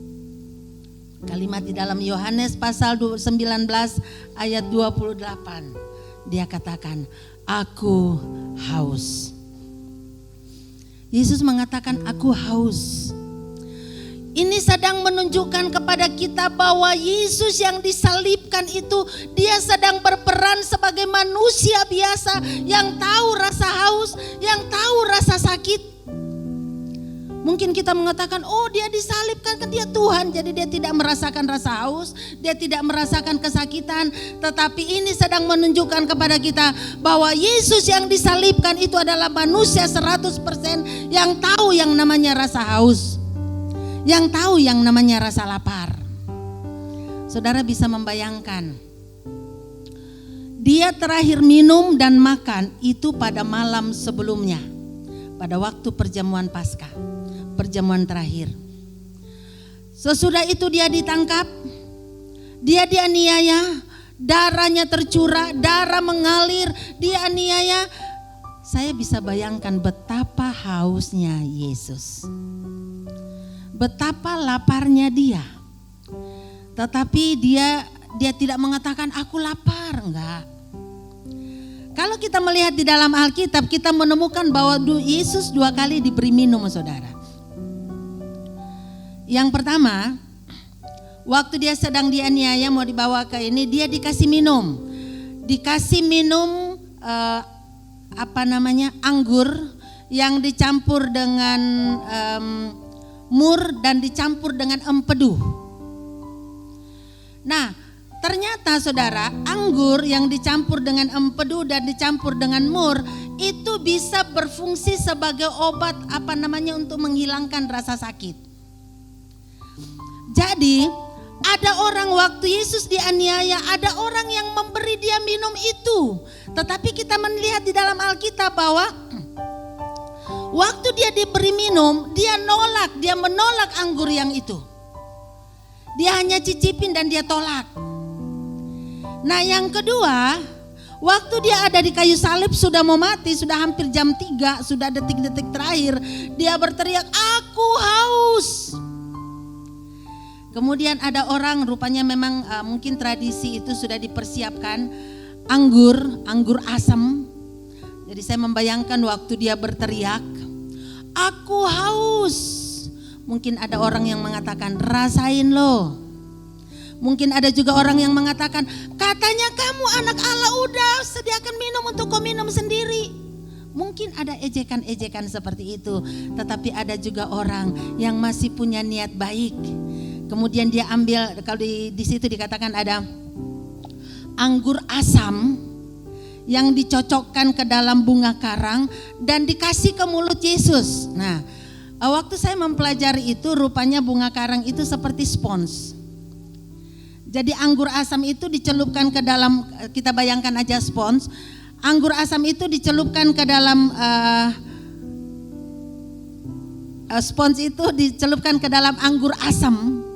Kalimat di dalam Yohanes pasal 19 ayat 28. Dia katakan, aku haus. Yesus mengatakan aku haus. Ini sedang menunjukkan kepada kita bahwa Yesus yang disalibkan itu dia sedang berperan sebagai manusia biasa yang tahu rasa haus, yang tahu rasa sakit. Mungkin kita mengatakan, oh dia disalibkan kan dia Tuhan, jadi dia tidak merasakan rasa haus, dia tidak merasakan kesakitan. Tetapi ini sedang menunjukkan kepada kita bahwa Yesus yang disalibkan itu adalah manusia 100% yang tahu yang namanya rasa haus, yang tahu yang namanya rasa lapar. Saudara bisa membayangkan, dia terakhir minum dan makan itu pada malam sebelumnya, pada waktu perjamuan Paskah, perjamuan terakhir. Sesudah itu dia ditangkap, dia dianiaya, darahnya tercurah, darah mengalir, dia aniaya. Saya bisa bayangkan betapa hausnya Yesus, betapa laparnya dia. Tetapi dia tidak mengatakan aku lapar, enggak. Kalau kita melihat di dalam Alkitab, kita menemukan bahwa Yesus 2 kali diberi minum, saudara. Yang pertama, waktu dia sedang dianiaya mau dibawa ke ini, dia dikasih minum. Dikasih minum anggur yang dicampur dengan mur dan dicampur dengan empedu. Nah, ternyata saudara, anggur yang dicampur dengan empedu dan dicampur dengan mur itu bisa berfungsi sebagai obat untuk menghilangkan rasa sakit. Jadi ada orang waktu Yesus dianiaya, ada orang yang memberi dia minum itu. Tetapi kita melihat di dalam Alkitab bahwa waktu dia diberi minum, dia menolak anggur yang itu. Dia hanya cicipin dan dia tolak. Nah yang kedua, waktu dia ada di kayu salib sudah mau mati, sudah hampir jam 3, sudah detik-detik terakhir, dia berteriak, aku haus. Kemudian ada orang, rupanya memang mungkin tradisi itu sudah dipersiapkan, anggur asam. Jadi saya membayangkan waktu dia berteriak, aku haus. Mungkin ada orang yang mengatakan, rasain lo. Mungkin ada juga orang yang mengatakan, katanya kamu anak Allah, udah sediakan minum untuk kau minum sendiri. Mungkin ada ejekan-ejekan seperti itu. Tetapi ada juga orang yang masih punya niat baik. Kemudian dia ambil, kalau di situ dikatakan ada anggur asam yang dicocokkan ke dalam bunga karang dan dikasih ke mulut Yesus. Nah, waktu saya mempelajari itu, rupanya bunga karang itu seperti spons. Jadi anggur asam itu dicelupkan ke dalam, kita bayangkan aja spons. Anggur asam itu dicelupkan ke dalam spons itu dicelupkan ke dalam anggur asam.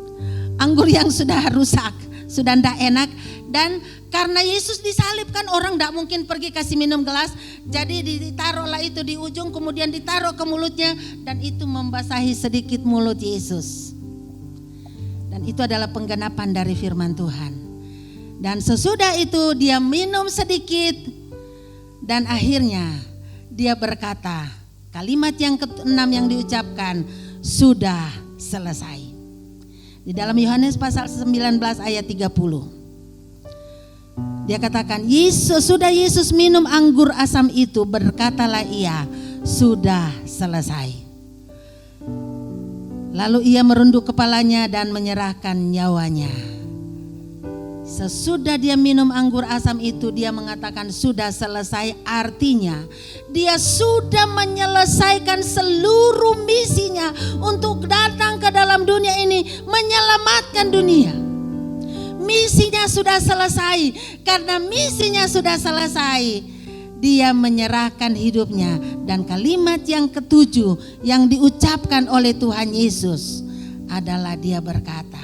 Anggur yang sudah rusak, sudah tidak enak. Dan karena Yesus disalibkan, orang tidak mungkin pergi kasih minum gelas. Jadi ditaruhlah itu di ujung, kemudian ditaruh ke mulutnya, dan itu membasahi sedikit mulut Yesus. Dan itu adalah penggenapan dari firman Tuhan. Dan sesudah itu dia minum sedikit, dan akhirnya dia berkata, kalimat yang ke-6 yang diucapkan, sudah selesai. Di dalam Yohanes pasal 19 ayat 30. Dia katakan, sudah Yesus minum anggur asam itu, berkatalah ia, sudah selesai. Lalu ia merunduk kepalanya dan menyerahkan nyawanya. Sesudah dia minum anggur asam itu, dia mengatakan sudah selesai, artinya dia sudah menyelesaikan seluruh misinya untuk datang ke dalam dunia ini, menyelamatkan dunia. Misinya sudah selesai. Karena misinya sudah selesai, dia menyerahkan hidupnya. Dan kalimat yang ke-7 yang diucapkan oleh Tuhan Yesus adalah dia berkata,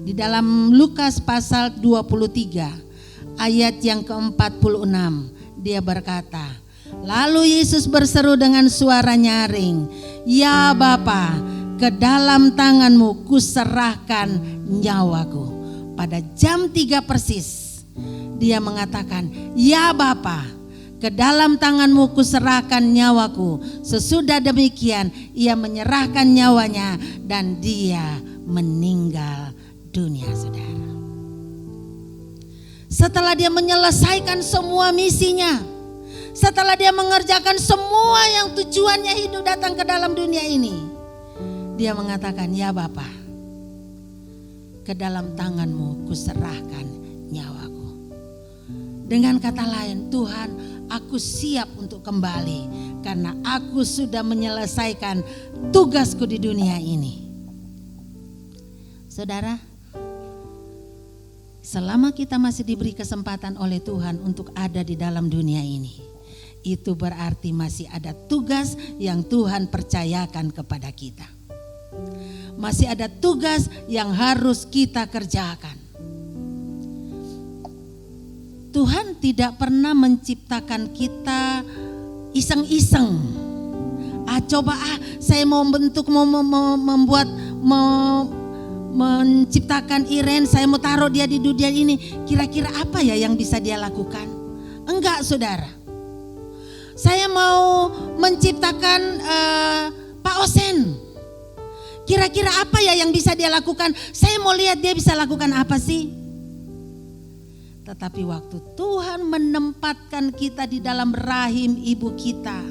di dalam Lukas pasal 23 ayat yang ke-46, dia berkata, lalu Yesus berseru dengan suara nyaring, ya Bapa, ke dalam tanganmu kuserahkan nyawaku. Pada jam 3 persis dia mengatakan, ya Bapa, ke dalam tanganmu kuserahkan nyawaku. Sesudah demikian ia menyerahkan nyawanya dan dia meninggal dunia, saudara. Setelah dia menyelesaikan semua misinya, setelah dia mengerjakan semua yang tujuannya hidup datang ke dalam dunia ini, dia mengatakan, ya Bapa, ke dalam tanganmu kuserahkan nyawaku. Dengan kata lain, Tuhan, aku siap untuk kembali karena aku sudah menyelesaikan tugasku di dunia ini. Saudara, selama kita masih diberi kesempatan oleh Tuhan untuk ada di dalam dunia ini, itu berarti masih ada tugas yang Tuhan percayakan kepada kita. Masih ada tugas yang harus kita kerjakan. Tuhan tidak pernah menciptakan kita iseng-iseng. Saya mau menciptakan Iren, saya mau taruh dia di dunia ini. Kira-kira apa ya yang bisa dia lakukan? Enggak, saudara. Saya mau menciptakan Pak Osen. Kira-kira apa ya yang bisa dia lakukan? Saya mau lihat dia bisa lakukan apa sih? Tetapi waktu Tuhan menempatkan kita di dalam rahim ibu kita,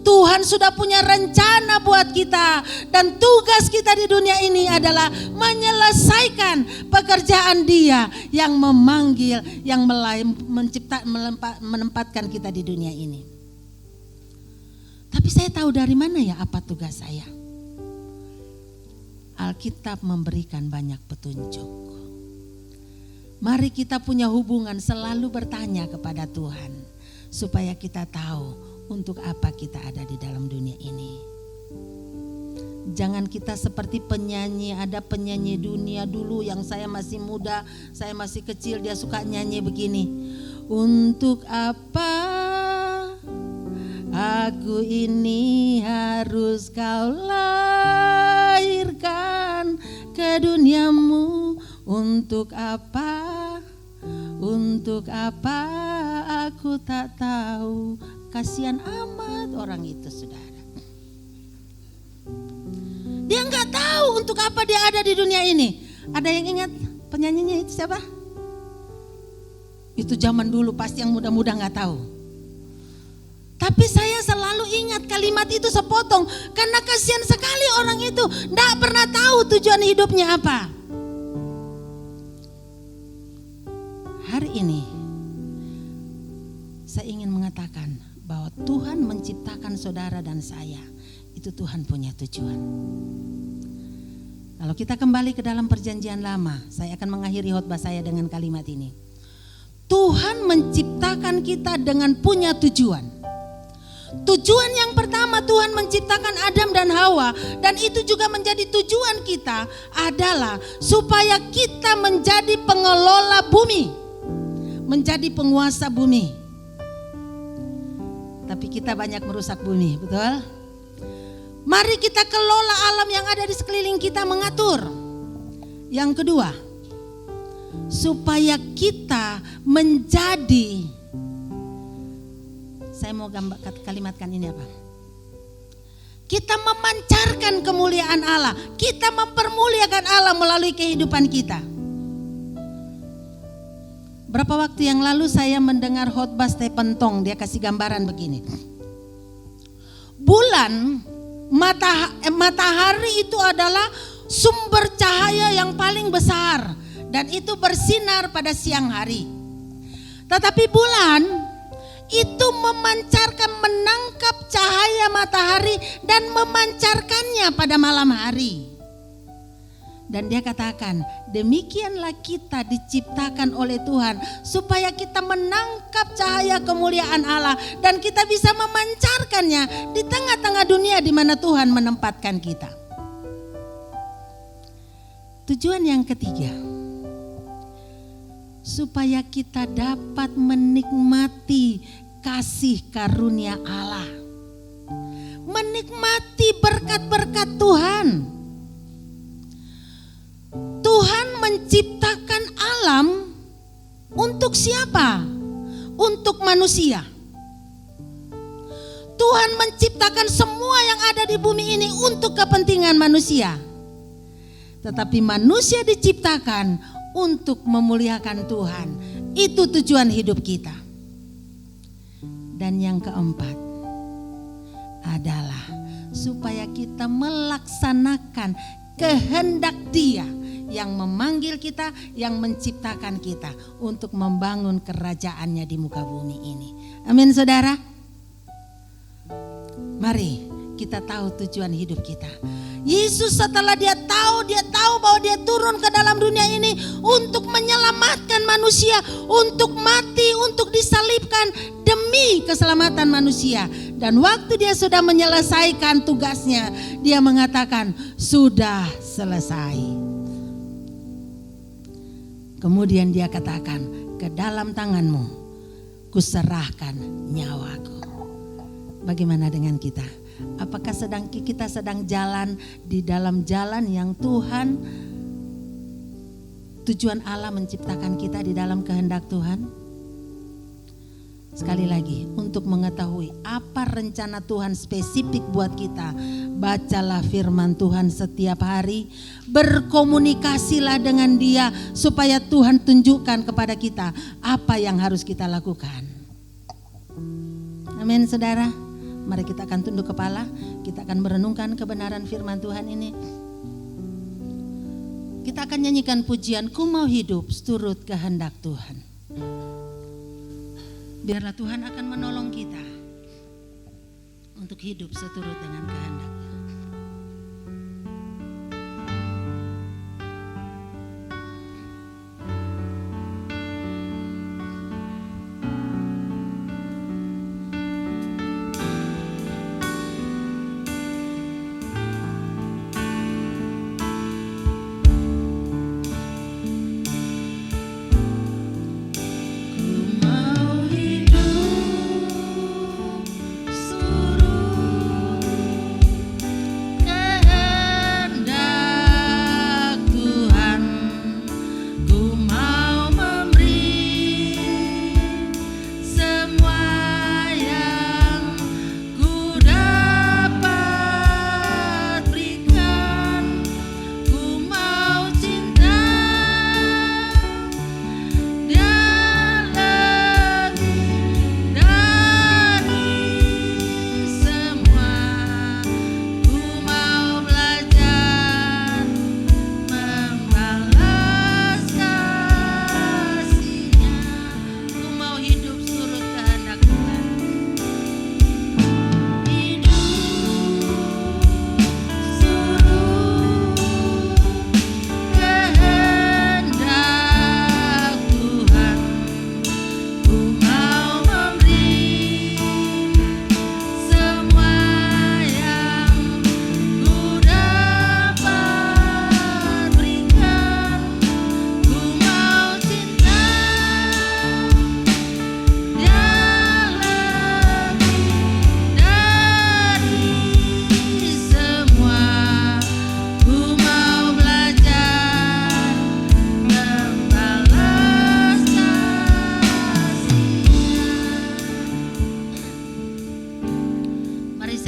Tuhan sudah punya rencana buat kita. Dan tugas kita di dunia ini adalah menyelesaikan pekerjaan Dia yang memanggil, yang menempatkan kita di dunia ini. Tapi saya tahu dari mana ya apa tugas saya? Alkitab memberikan banyak petunjuk. Mari kita punya hubungan, selalu bertanya kepada Tuhan, supaya kita tahu untuk apa kita ada di dalam dunia ini. Jangan kita seperti penyanyi, ada penyanyi dunia dulu yang saya masih muda, saya masih kecil, dia suka nyanyi begini. Untuk apa aku ini harus kau lahirkan ke duniamu? Untuk apa? Untuk apa aku tak tahu. Kasihan amat orang itu, saudara. Dia nggak tahu untuk apa dia ada di dunia ini. Ada yang ingat penyanyinya itu siapa? Itu zaman dulu, pasti yang muda-muda nggak tahu. Tapi saya selalu ingat kalimat itu sepotong, karena kasihan sekali orang itu nggak pernah tahu tujuan hidupnya apa. Hari ini saya ingin mengatakan bahwa Tuhan menciptakan saudara dan saya, itu Tuhan punya tujuan. Kalau kita kembali ke dalam perjanjian lama, saya akan mengakhiri khotbah saya dengan kalimat ini. Tuhan menciptakan kita dengan punya tujuan. Tujuan yang pertama Tuhan menciptakan Adam dan Hawa, dan itu juga menjadi tujuan kita, adalah supaya kita menjadi pengelola bumi, menjadi penguasa bumi. Tapi kita banyak merusak bumi, betul? Mari kita kelola alam yang ada di sekeliling kita, mengatur. Yang kedua, supaya kita menjadi, saya mau kalimatkan ini apa? Kita memancarkan kemuliaan Allah, kita mempermuliakan Allah melalui kehidupan kita. Berapa waktu yang lalu saya mendengar khotbah Stephen Tong, dia kasih gambaran begini. Bulan, matahari itu adalah sumber cahaya yang paling besar dan itu bersinar pada siang hari. Tetapi bulan itu memancarkan, menangkap cahaya matahari dan memancarkannya pada malam hari. Dan dia katakan, demikianlah kita diciptakan oleh Tuhan supaya kita menangkap cahaya kemuliaan Allah dan kita bisa memancarkannya di tengah-tengah dunia di mana Tuhan menempatkan kita. Tujuan yang ketiga, supaya kita dapat menikmati kasih karunia Allah, menikmati berkat-berkat Tuhan. Tuhan menciptakan alam untuk siapa? Untuk manusia. Tuhan menciptakan semua yang ada di bumi ini untuk kepentingan manusia. Tetapi manusia diciptakan untuk memuliakan Tuhan. Itu tujuan hidup kita. Dan yang keempat adalah supaya kita melaksanakan kehendak Dia yang memanggil kita, yang menciptakan kita untuk membangun kerajaannya di muka bumi ini. Amin saudara. Mari kita tahu tujuan hidup kita. Yesus setelah dia tahu bahwa dia turun ke dalam dunia ini untuk menyelamatkan manusia, untuk mati, untuk disalibkan demi keselamatan manusia. Dan waktu dia sudah menyelesaikan tugasnya, dia mengatakan sudah selesai. Kemudian dia katakan, ke dalam tanganmu kuserahkan nyawaku. Bagaimana dengan kita? Apakah kita sedang jalan di dalam jalan yang Tuhan, tujuan Allah menciptakan kita di dalam kehendak Tuhan? Sekali lagi, untuk mengetahui apa rencana Tuhan spesifik buat kita, bacalah firman Tuhan setiap hari, berkomunikasilah dengan Dia supaya Tuhan tunjukkan kepada kita apa yang harus kita lakukan. Amin saudara. Mari kita akan tunduk kepala, kita akan merenungkan kebenaran firman Tuhan ini. Kita akan nyanyikan pujian, ku mau hidup seturut kehendak Tuhan. Biarlah Tuhan akan menolong kita untuk hidup seturut dengan kehendak-Nya.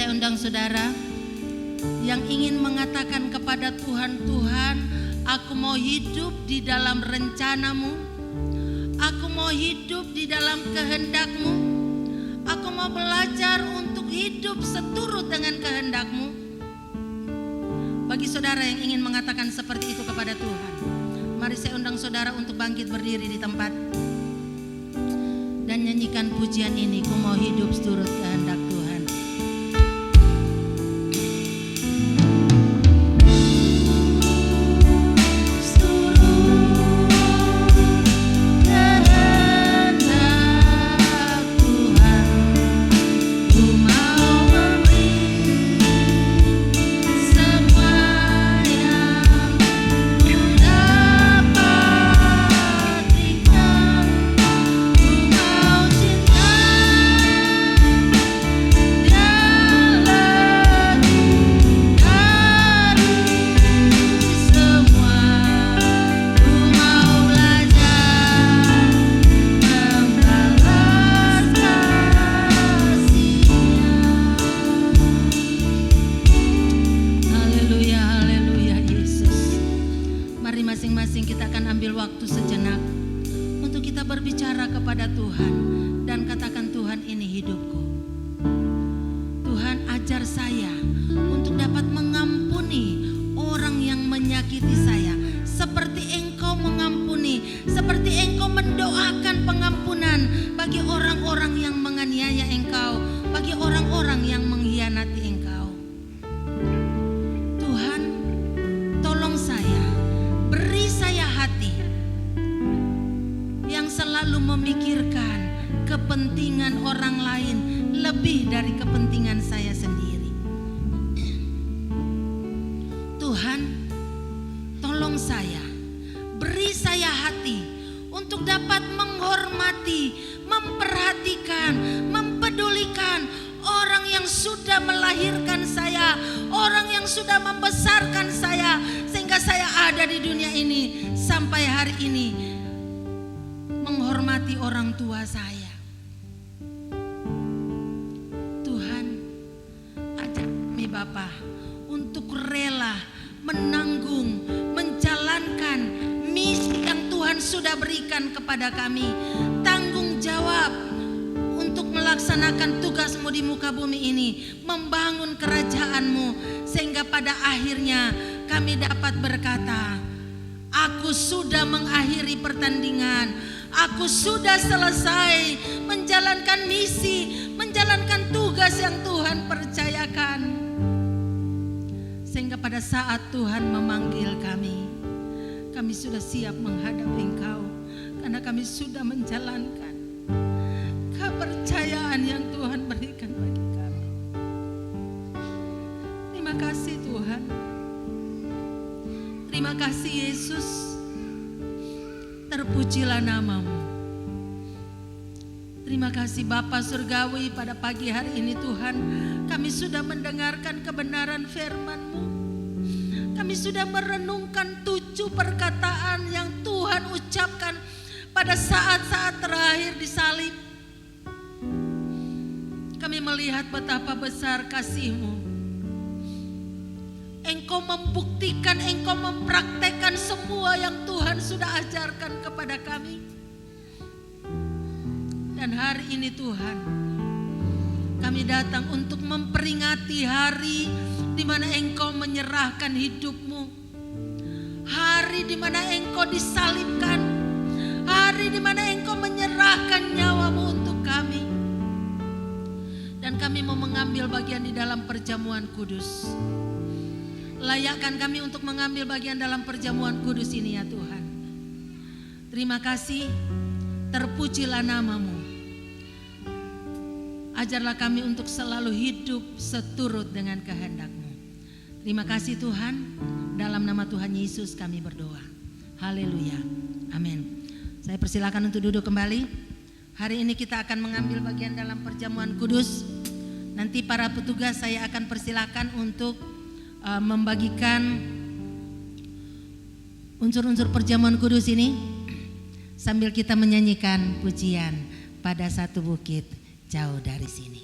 saya undang saudara yang ingin mengatakan kepada Tuhan, Tuhan, aku mau hidup di dalam rencana-Mu, aku mau hidup di dalam kehendak-Mu, aku mau belajar untuk hidup seturut dengan kehendak-Mu. Bagi saudara yang ingin mengatakan seperti itu kepada Tuhan, mari saya undang saudara untuk bangkit berdiri di tempat dan nyanyikan pujian ini, ku mau hidup seturut kehendak Tuhan. Masing-masing kita akan ambil waktu sejenak untuk kita berbicara kepada Tuhan dan katakan, Tuhan, ini hidupku. Tuhan, ajar saya untuk dapat mengampuni orang yang menyakiti saya seperti Engkau mengampuni, seperti Engkau mendoakan pengampunan bagi orang-orang yang menganiaya Engkau, bagi orang-orang yang mengkhianati Engkau. Tuhan, tolong saya, beri saya hati yang selalu memikirkan kepentingan orang lain lebih dari kepentingan saya sendiri. Tuhan, tolong saya, beri saya hati untuk dapat menghormati, memperhatikan, mempedulikan orang yang sudah melahirkan saya, orang yang sudah membesarkan saya sehingga saya ada di dunia ini sampai hari ini, menghormati orang tua saya. Tuhan, ajak kami Bapa untuk rela menanggung, menjalankan misi yang Tuhan sudah berikan kepada kami, tanggung jawab untuk melaksanakan tugas-Mu di muka bumi ini, membangun kerajaan-Mu, sehingga pada akhirnya kami dapat berkata, aku sudah mengakhiri pertandingan, aku sudah selesai menjalankan misi, menjalankan tugas yang Tuhan percayakan. Sehingga pada saat Tuhan memanggil kami, kami sudah siap menghadap Engkau, karena kami sudah menjalankan kepercayaan yang Tuhan berikan bagi kami. Terima kasih Tuhan. Terima kasih Yesus. Terpujilah nama-Mu. Terima kasih Bapa Surgawi, pada pagi hari ini Tuhan, kami sudah mendengarkan kebenaran firman-Mu. Kami sudah merenungkan 7 perkataan yang Tuhan ucapkan pada saat-saat terakhir di salib. Kami melihat betapa besar kasih-Mu. Engkau membuktikan, Engkau mempraktekkan semua yang Tuhan sudah ajarkan kepada kami. Dan hari ini Tuhan, kami datang untuk memperingati hari di mana Engkau menyerahkan hidup-Mu, hari di mana Engkau disalibkan, hari di mana Engkau menyerahkan nyawa-Mu untuk kami. Dan kami mau mengambil bagian di dalam perjamuan kudus. Layakkan kami untuk mengambil bagian dalam perjamuan kudus ini ya Tuhan. Terima kasih, terpujilah nama-Mu. Ajarlah kami untuk selalu hidup seturut dengan kehendak-Mu. Terima kasih Tuhan, dalam nama Tuhan Yesus kami berdoa. Haleluya, amin. Saya persilakan untuk duduk kembali. Hari ini kita akan mengambil bagian dalam perjamuan kudus. Nanti para petugas saya akan persilakan untuk membagikan unsur-unsur perjamuan kudus ini sambil kita menyanyikan pujian pada satu bukit jauh dari sini.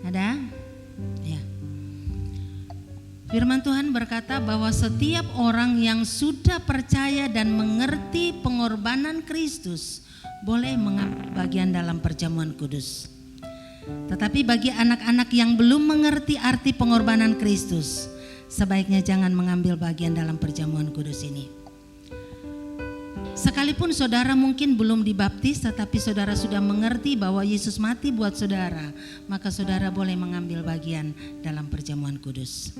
Ada? Ya. Firman Tuhan berkata bahwa setiap orang yang sudah percaya dan mengerti pengorbanan Kristus boleh mengambil bagian dalam perjamuan kudus. Tetapi bagi anak-anak yang belum mengerti arti pengorbanan Kristus, sebaiknya jangan mengambil bagian dalam perjamuan kudus ini. Sekalipun saudara mungkin belum dibaptis, tetapi saudara sudah mengerti bahwa Yesus mati buat saudara, maka saudara boleh mengambil bagian dalam perjamuan kudus.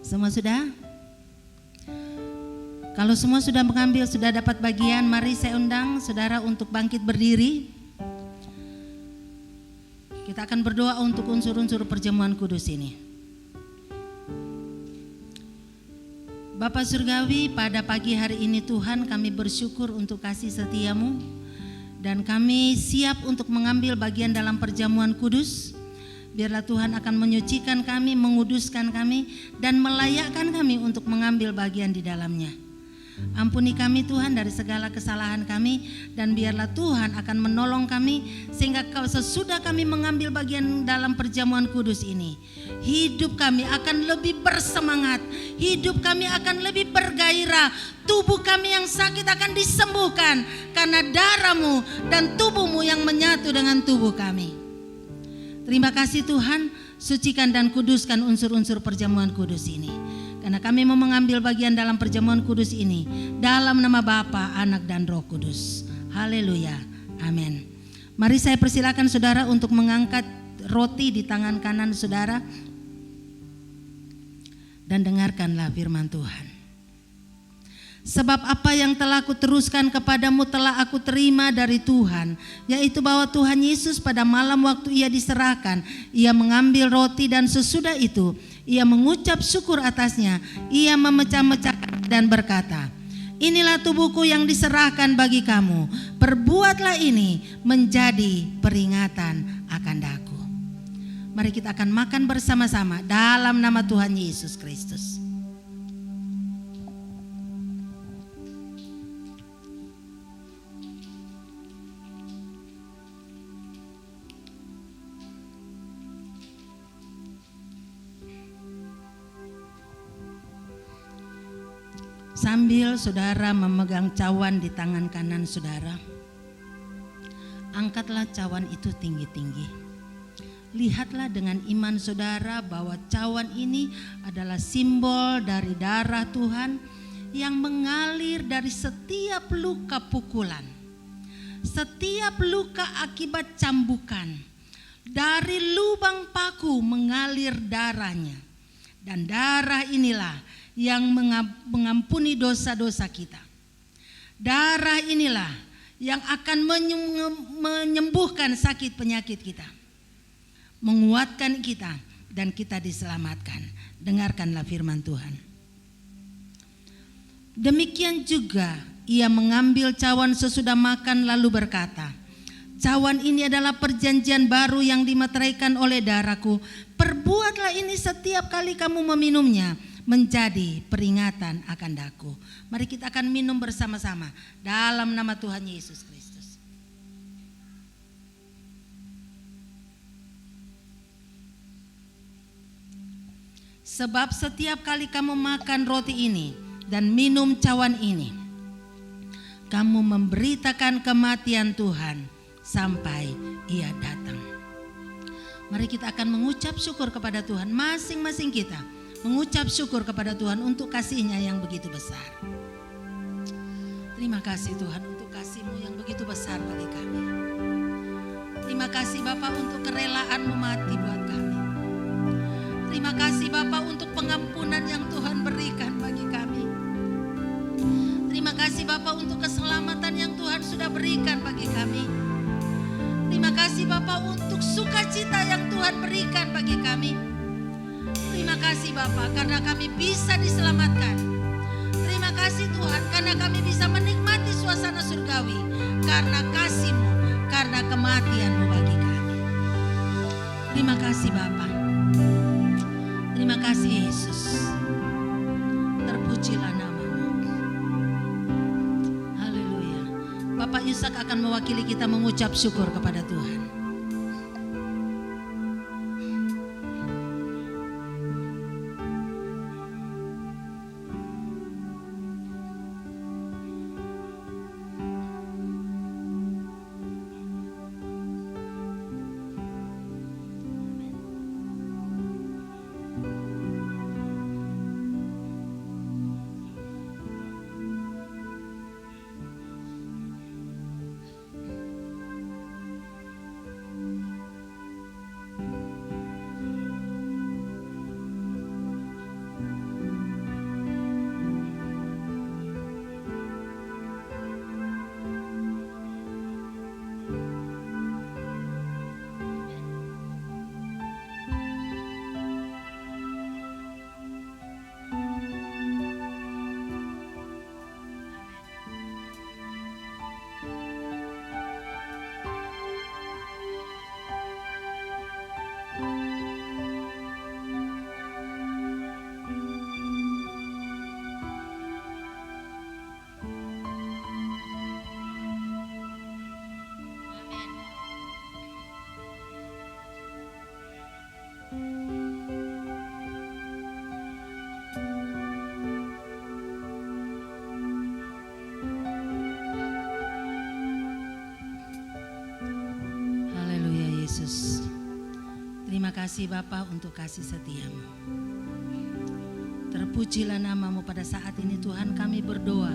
Semua sudah? Kalau semua sudah mengambil, sudah dapat bagian, mari saya undang saudara untuk bangkit berdiri. Kita akan berdoa untuk unsur-unsur perjamuan kudus ini. Bapa Surgawi, pada pagi hari ini Tuhan, kami bersyukur untuk kasih setia-Mu, dan kami siap untuk mengambil bagian dalam perjamuan kudus. Biarlah Tuhan akan menyucikan kami, menguduskan kami, dan melayakkan kami untuk mengambil bagian di dalamnya. Ampuni kami Tuhan dari segala kesalahan kami, dan biarlah Tuhan akan menolong kami sehingga sesudah kami mengambil bagian dalam perjamuan kudus ini, hidup kami akan lebih bersemangat, hidup kami akan lebih bergairah, tubuh kami yang sakit akan disembuhkan karena darah-Mu dan tubuh-Mu yang menyatu dengan tubuh kami. Terima kasih Tuhan, sucikan dan kuduskan unsur-unsur perjamuan kudus ini. Karena kami mau mengambil bagian dalam perjamuan kudus ini dalam nama Bapa, Anak dan Roh Kudus. Haleluya. Amin. Mari saya persilakan saudara untuk mengangkat roti di tangan kanan saudara dan dengarkanlah firman Tuhan. Sebab apa yang telah kuteruskan kepadamu telah aku terima dari Tuhan, yaitu bahwa Tuhan Yesus pada malam waktu Ia diserahkan, Ia mengambil roti dan sesudah itu Ia mengucap syukur atasnya, Ia memecah-mecahkan dan berkata, inilah tubuhku yang diserahkan bagi kamu, perbuatlah ini menjadi peringatan akan aku. Mari kita akan makan bersama-sama dalam nama Tuhan Yesus Kristus. Sambil saudara memegang cawan di tangan kanan saudara, angkatlah cawan itu tinggi-tinggi. Lihatlah dengan iman saudara bahwa cawan ini adalah simbol dari darah Tuhan yang mengalir dari setiap luka pukulan, setiap luka akibat cambukan. Dari lubang paku mengalir darahnya, dan darah inilah yang mengampuni dosa-dosa kita. Darah inilah yang akan menyembuhkan sakit penyakit kita, menguatkan kita, dan kita diselamatkan. Dengarkanlah firman Tuhan. Demikian juga Ia mengambil cawan sesudah makan lalu berkata, cawan ini adalah perjanjian baru yang dimeteraikan oleh darahku. Perbuatlah ini setiap kali kamu meminumnya menjadi peringatan akan daku. Mari kita akan minum bersama-sama dalam nama Tuhan Yesus Kristus. Sebab setiap kali kamu makan roti ini dan minum cawan ini, kamu memberitakan kematian Tuhan sampai Ia datang. Mari kita akan mengucap syukur kepada Tuhan, masing-masing kita mengucap syukur kepada Tuhan untuk kasih-Nya yang begitu besar. Terima kasih Tuhan untuk kasih-Mu yang begitu besar bagi kami. Terima kasih Bapa untuk kerelaan-Mu mati buat kami. Terima kasih Bapa untuk pengampunan yang Tuhan berikan bagi kami. Terima kasih Bapa untuk keselamatan yang Tuhan sudah berikan bagi kami. Terima kasih Bapa untuk sukacita yang Tuhan berikan bagi kami. Terima kasih Bapa karena kami bisa diselamatkan. Terima kasih Tuhan karena kami bisa menikmati suasana surgawi karena kasih-Mu, karena kematian-Mu bagi kami. Terima kasih Bapa. Terima kasih Yesus. Terpujilah nama-Mu. Haleluya. Bapak Bapak Yusak akan mewakili kita mengucap syukur kepada Tuhan. Terima kasih Bapa untuk kasih setiamu. Terpujilah namamu pada saat ini Tuhan, kami berdoa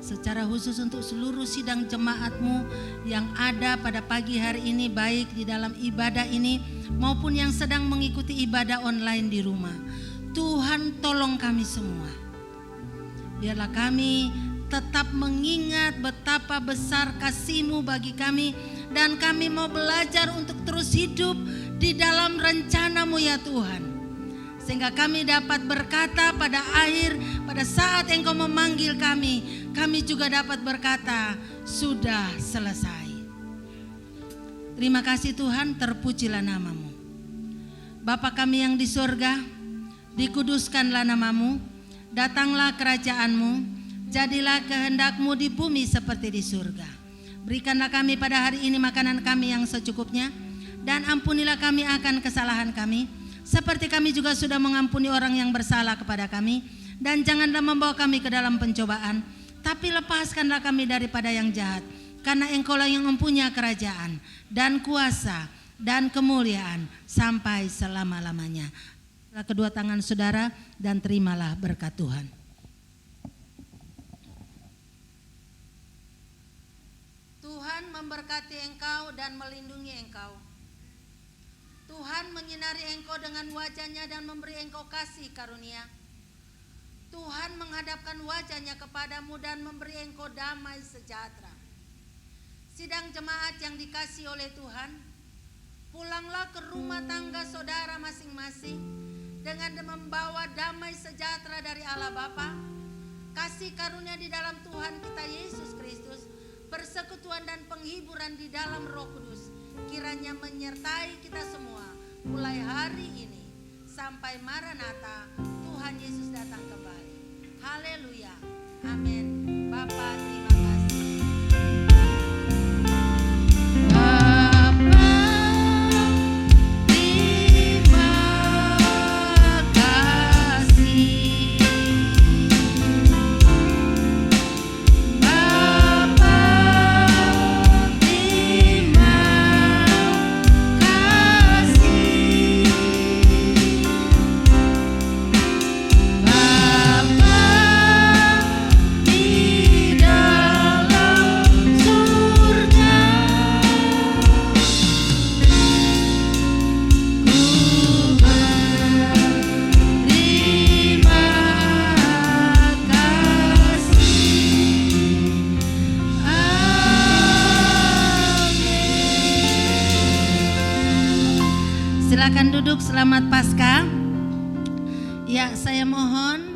secara khusus untuk seluruh sidang jemaatmu yang ada pada pagi hari ini, baik di dalam ibadah ini maupun yang sedang mengikuti ibadah online di rumah. Tuhan tolong kami semua. Biarlah kami tetap mengingat betapa besar kasih-Mu bagi kami, dan kami mau belajar untuk terus hidup di dalam rencana-Mu ya Tuhan. Sehingga kami dapat berkata pada saat Engkau memanggil kami, kami juga dapat berkata, sudah selesai. Terima kasih Tuhan, terpujilah namamu. Bapa kami yang di surga, dikuduskanlah namamu, datanglah kerajaanmu, jadilah kehendak-Mu di bumi seperti di surga. Berikanlah kami pada hari ini makanan kami yang secukupnya, dan ampunilah kami akan kesalahan kami, seperti kami juga sudah mengampuni orang yang bersalah kepada kami. Dan janganlah membawa kami ke dalam pencobaan, tapi lepaskanlah kami daripada yang jahat. Karena Engkau-lah yang mempunyai kerajaan dan kuasa dan kemuliaan sampai selama-lamanya. Kedua tangan saudara dan terimalah berkat Tuhan. Tuhan memberkati engkau dan melindungi engkau. Tuhan menyinari engkau dengan wajah-Nya dan memberi engkau kasih karunia. Tuhan menghadapkan wajah-Nya kepadamu dan memberi engkau damai sejahtera. Sidang jemaat yang dikasihi oleh Tuhan, pulanglah ke rumah tangga saudara masing-masing dengan membawa damai sejahtera dari Allah Bapa, kasih karunia di dalam Tuhan kita Yesus Kristus, persekutuan dan penghiburan di dalam Roh Kudus kiranya menyertai kita semua mulai hari ini sampai Maranatha, Tuhan Yesus datang kembali. Haleluya, amin. Bapa, terima kasih. Silakan duduk, selamat Paskah. Ya, saya mohon